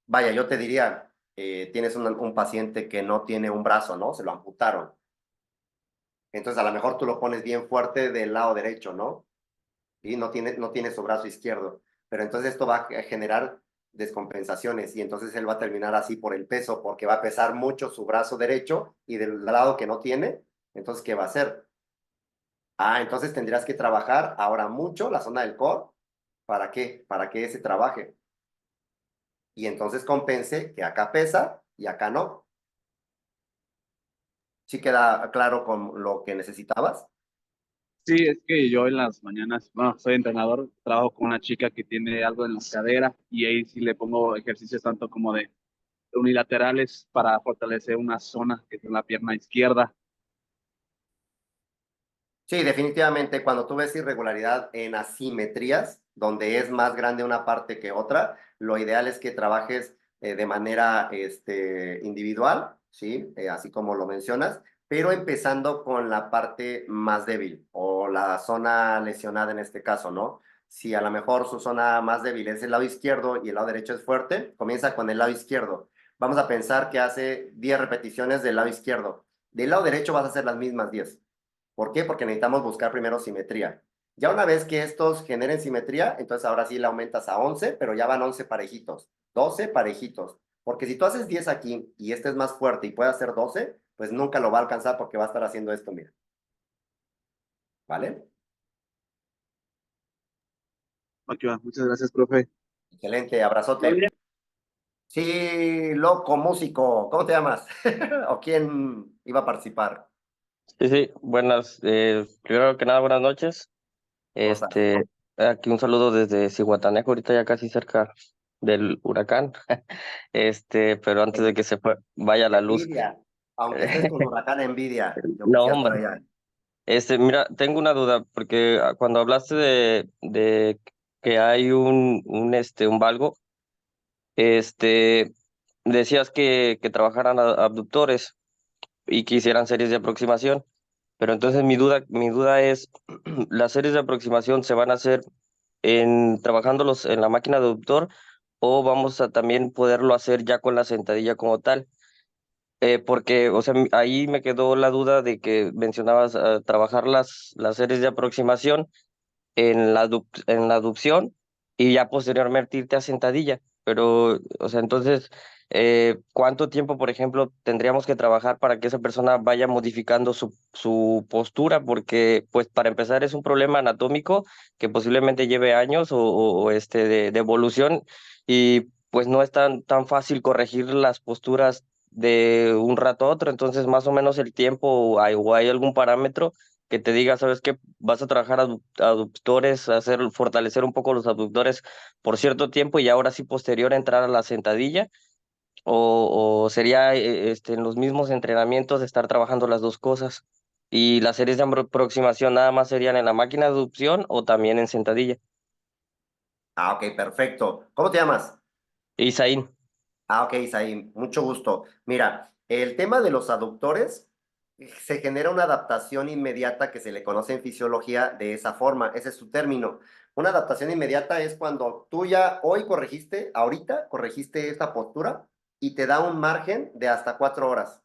vaya, yo te diría, tienes un paciente que no tiene un brazo, ¿no? Se lo amputaron. Entonces, a lo mejor tú lo pones bien fuerte del lado derecho, ¿no? Y no tiene su brazo izquierdo. Pero entonces esto va a generar descompensaciones y entonces él va a terminar así por el peso, porque va a pesar mucho su brazo derecho y del lado que no tiene, entonces, ¿qué va a hacer? Entonces tendrías que trabajar ahora mucho la zona del core. ¿Para qué? Para que ese trabaje. Y entonces compense que acá pesa y acá no. ¿Sí queda claro con lo que necesitabas? Sí, es que yo en las mañanas, bueno, soy entrenador, trabajo con una chica que tiene algo en la cadera y ahí sí le pongo ejercicios tanto como de unilaterales para fortalecer una zona que es en la pierna izquierda. Sí, definitivamente cuando tú ves irregularidad en asimetrías, donde es más grande una parte que otra, lo ideal es que trabajes de manera individual, ¿sí? Así como lo mencionas, pero empezando con la parte más débil o la zona lesionada en este caso, ¿no? Si a lo mejor su zona más débil es el lado izquierdo y el lado derecho es fuerte, comienza con el lado izquierdo. Vamos a pensar que hace 10 repeticiones del lado izquierdo. Del lado derecho vas a hacer las mismas 10. ¿Por qué? Porque necesitamos buscar primero simetría. Ya una vez que estos generen simetría, entonces ahora sí le aumentas a 11, pero ya van 11 parejitos, 12 parejitos. Porque si tú haces 10 aquí y este es más fuerte y puede hacer 12, pues nunca lo va a alcanzar porque va a estar haciendo esto, mira. ¿Vale? Ok, va. Muchas gracias, profe. Excelente, abrazote. Sí, loco, músico, ¿cómo te llamas? ¿O quién iba a participar? Sí, sí, buenas, primero que nada, buenas noches. Cosa. Aquí un saludo desde Cihuatanejo, ahorita ya casi cerca del huracán. Pero antes de que vaya la luz. Envidia. Aunque estés con huracán envidia, yo No, quisiera estar hombre. allá. Mira, tengo una duda, porque cuando hablaste de que hay un valgo, este, decías que trabajaran abductores y que hicieran series de aproximación, pero entonces mi duda es, ¿las series de aproximación se van a hacer trabajándolos en la máquina de abductor o vamos a también poderlo hacer ya con la sentadilla como tal? Porque, o sea, ahí me quedó la duda de que mencionabas trabajar las series de aproximación en la aducción y ya posteriormente irte a sentadilla. Pero, o sea, entonces, ¿cuánto tiempo, por ejemplo, tendríamos que trabajar para que esa persona vaya modificando su postura? Porque, pues, para empezar, es un problema anatómico que posiblemente lleve años de evolución y pues no es tan fácil corregir las posturas de un rato a otro. Entonces, más o menos el tiempo o hay algún parámetro que te diga, ¿sabes qué? Vas a trabajar aductores, fortalecer un poco los abductores por cierto tiempo y ahora sí posterior entrar a la sentadilla, o sería en los mismos entrenamientos estar trabajando las dos cosas. Y las series de aproximación nada más serían en la máquina de aducción o también en sentadilla. Ah, ok, perfecto. ¿Cómo te llamas? Isaín. Ah, ok, Isaí, mucho gusto. Mira, el tema de los aductores se genera una adaptación inmediata que se le conoce en fisiología de esa forma, ese es su término. Una adaptación inmediata es cuando tú ya hoy corregiste, ahorita corregiste esta postura y te da un margen de hasta 4 horas.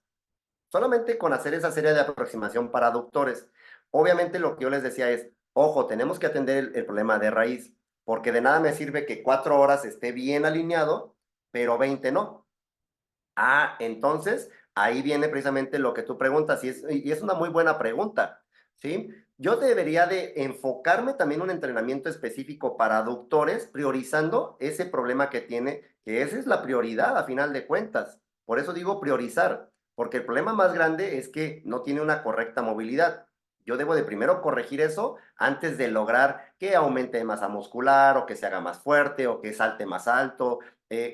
Solamente con hacer esa serie de aproximación para aductores. Obviamente lo que yo les decía es, ojo, tenemos que atender el problema de raíz, porque de nada me sirve que 4 horas esté bien alineado, pero 20 no. Ah, entonces ahí viene precisamente lo que tú preguntas y es una muy buena pregunta, ¿sí? Yo debería de enfocarme también en un entrenamiento específico para aductores, priorizando ese problema que tiene, que esa es la prioridad a final de cuentas. Por eso digo priorizar, porque el problema más grande es que no tiene una correcta movilidad. Yo debo de primero corregir eso antes de lograr que aumente masa muscular o que se haga más fuerte o que salte más alto,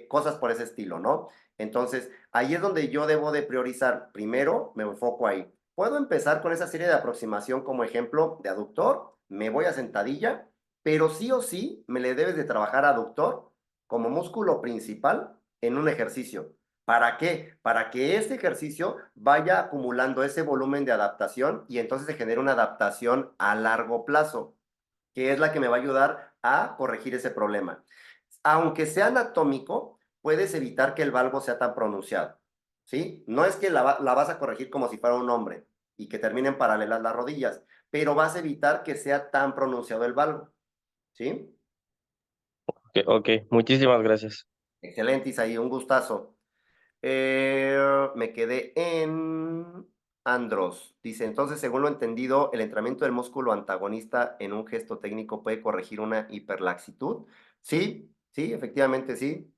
cosas por ese estilo, ¿no? Entonces, ahí es donde yo debo de priorizar. Primero, me enfoco ahí. Puedo empezar con esa serie de aproximación como ejemplo de aductor, me voy a sentadilla, pero sí o sí me le debes de trabajar a aductor como músculo principal en un ejercicio. ¿Para qué? Para que este ejercicio vaya acumulando ese volumen de adaptación y entonces se genere una adaptación a largo plazo, que es la que me va a ayudar a corregir ese problema. Aunque sea anatómico, puedes evitar que el valgo sea tan pronunciado, ¿sí? No es que la vas a corregir como si fuera un hombre y que terminen paralelas las rodillas, pero vas a evitar que sea tan pronunciado el valgo, ¿sí? Ok, muchísimas gracias. Excelente, Isaí, un gustazo. Me quedé en Andros. Dice, entonces, según lo entendido, el entrenamiento del músculo antagonista en un gesto técnico puede corregir una hiperlaxitud. Sí, sí, efectivamente sí.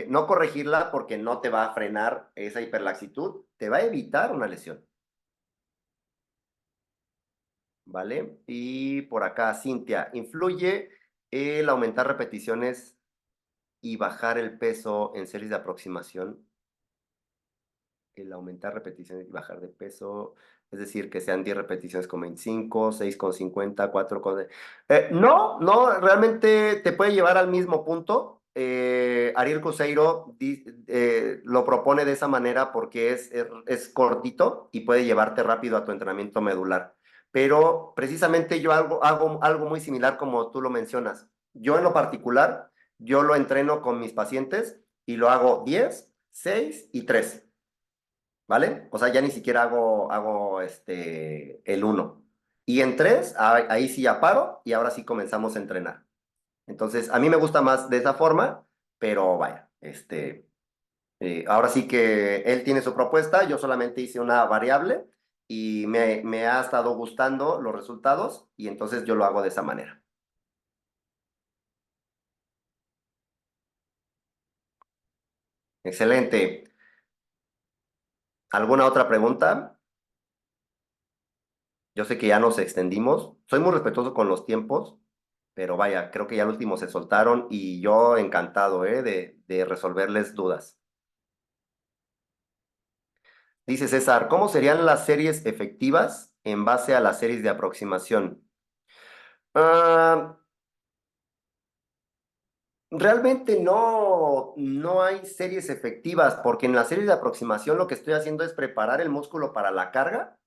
No corregirla porque no te va a frenar esa hiperlaxitud, te va a evitar una lesión. ¿Vale? Y por acá, Cintia, ¿influye el aumentar repeticiones y bajar el peso en series de aproximación? El aumentar repeticiones y bajar de peso, es decir, que sean 10 repeticiones con 25, 6 con 50, 4 con... no, no, realmente te puede llevar al mismo punto. Ariel Cuseiro lo propone de esa manera porque es cortito y puede llevarte rápido a tu entrenamiento medular. Pero precisamente yo hago algo muy similar como tú lo mencionas. Yo en lo particular, yo lo entreno con mis pacientes y lo hago 10, 6 y 3. ¿Vale? O sea, ya ni siquiera hago el 1. Y en 3, ahí sí ya paro y ahora sí comenzamos a entrenar. Entonces, a mí me gusta más de esa forma, pero vaya, ahora sí que él tiene su propuesta, yo solamente hice una variable y me ha estado gustando los resultados y entonces yo lo hago de esa manera. Excelente. ¿Alguna otra pregunta? Yo sé que ya nos extendimos. Soy muy respetuoso con los tiempos. pero vaya, creo que ya al último se soltaron y yo encantado, de resolverles dudas. Dice César, ¿cómo serían las series efectivas en base a las series de aproximación? Ah, realmente no hay series efectivas, porque en las series de aproximación lo que estoy haciendo es preparar el músculo para la carga,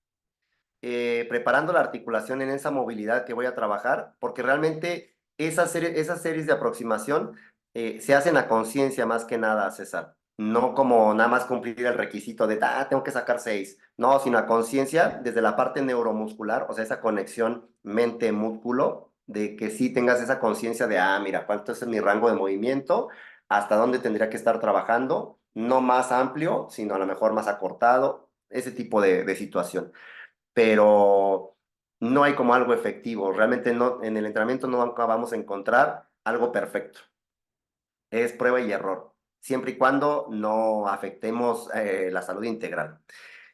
preparando la articulación en esa movilidad que voy a trabajar, porque realmente esas series de aproximación se hacen a conciencia más que nada, César. No como nada más cumplir el requisito de, tengo que sacar 6. No, sino a conciencia desde la parte neuromuscular, o sea, esa conexión mente-músculo, de que sí tengas esa conciencia de, mira, cuánto es mi rango de movimiento, hasta dónde tendría que estar trabajando, no más amplio, sino a lo mejor más acortado, ese tipo de situación, pero no hay como algo efectivo. Realmente no, en el entrenamiento no vamos a encontrar algo perfecto. Es prueba y error, siempre y cuando no afectemos la salud integral.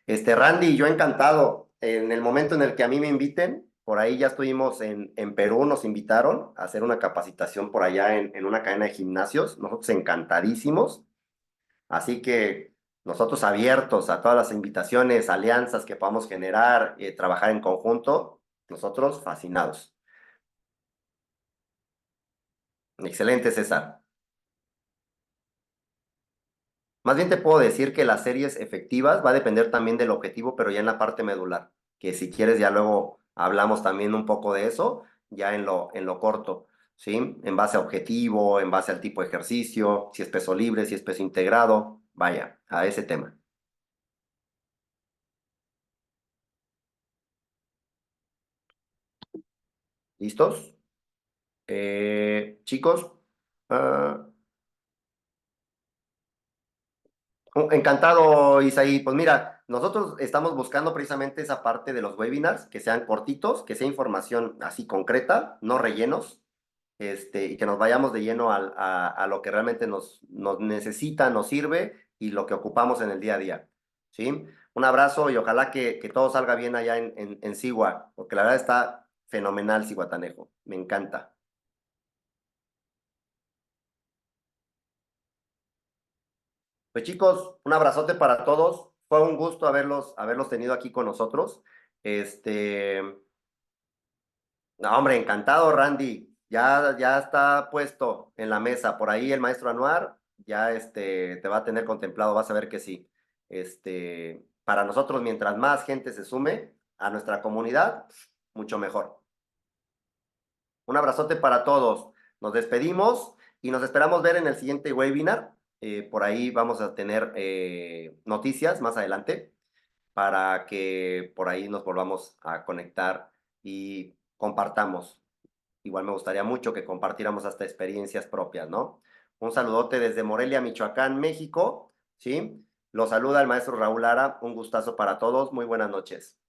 Randy, yo encantado. En el momento en el que a mí me inviten, por ahí ya estuvimos en Perú, nos invitaron a hacer una capacitación por allá en una cadena de gimnasios, nosotros encantadísimos. Así que nosotros abiertos a todas las invitaciones, alianzas que podamos generar, trabajar en conjunto, nosotros fascinados. Excelente, César. Más bien te puedo decir que las series efectivas va a depender también del objetivo, pero ya en la parte medular, que si quieres ya luego hablamos también un poco de eso, ya en lo corto, ¿sí? En base a objetivo, en base al tipo de ejercicio, si es peso libre, si es peso integrado, vaya, a ese tema. ¿Listos? Chicos, encantado, Isaí. Pues mira, nosotros estamos buscando precisamente esa parte de los webinars, que sean cortitos, que sea información así concreta, no rellenos, y que nos vayamos de lleno a lo que realmente nos necesita, nos sirve y lo que ocupamos en el día a día. ¿Sí? Un abrazo y ojalá que todo salga bien allá en Sigua, porque la verdad está fenomenal Zihuatanejo. Me encanta. Pues chicos, un abrazote para todos. Fue un gusto haberlos tenido aquí con nosotros. No, hombre, encantado, Randy. Ya está puesto en la mesa. Por ahí el maestro Anuar ya te va a tener contemplado, vas a ver que sí. Para nosotros, mientras más gente se sume a nuestra comunidad, mucho mejor. Un abrazote para todos. Nos despedimos y nos esperamos ver en el siguiente webinar. Por ahí vamos a tener noticias más adelante para que por ahí nos volvamos a conectar y compartamos. Igual me gustaría mucho que compartiéramos hasta experiencias propias, ¿no? Un saludote desde Morelia, Michoacán, México, ¿sí? Los saluda el maestro Raúl Lara. Un gustazo para todos. Muy buenas noches.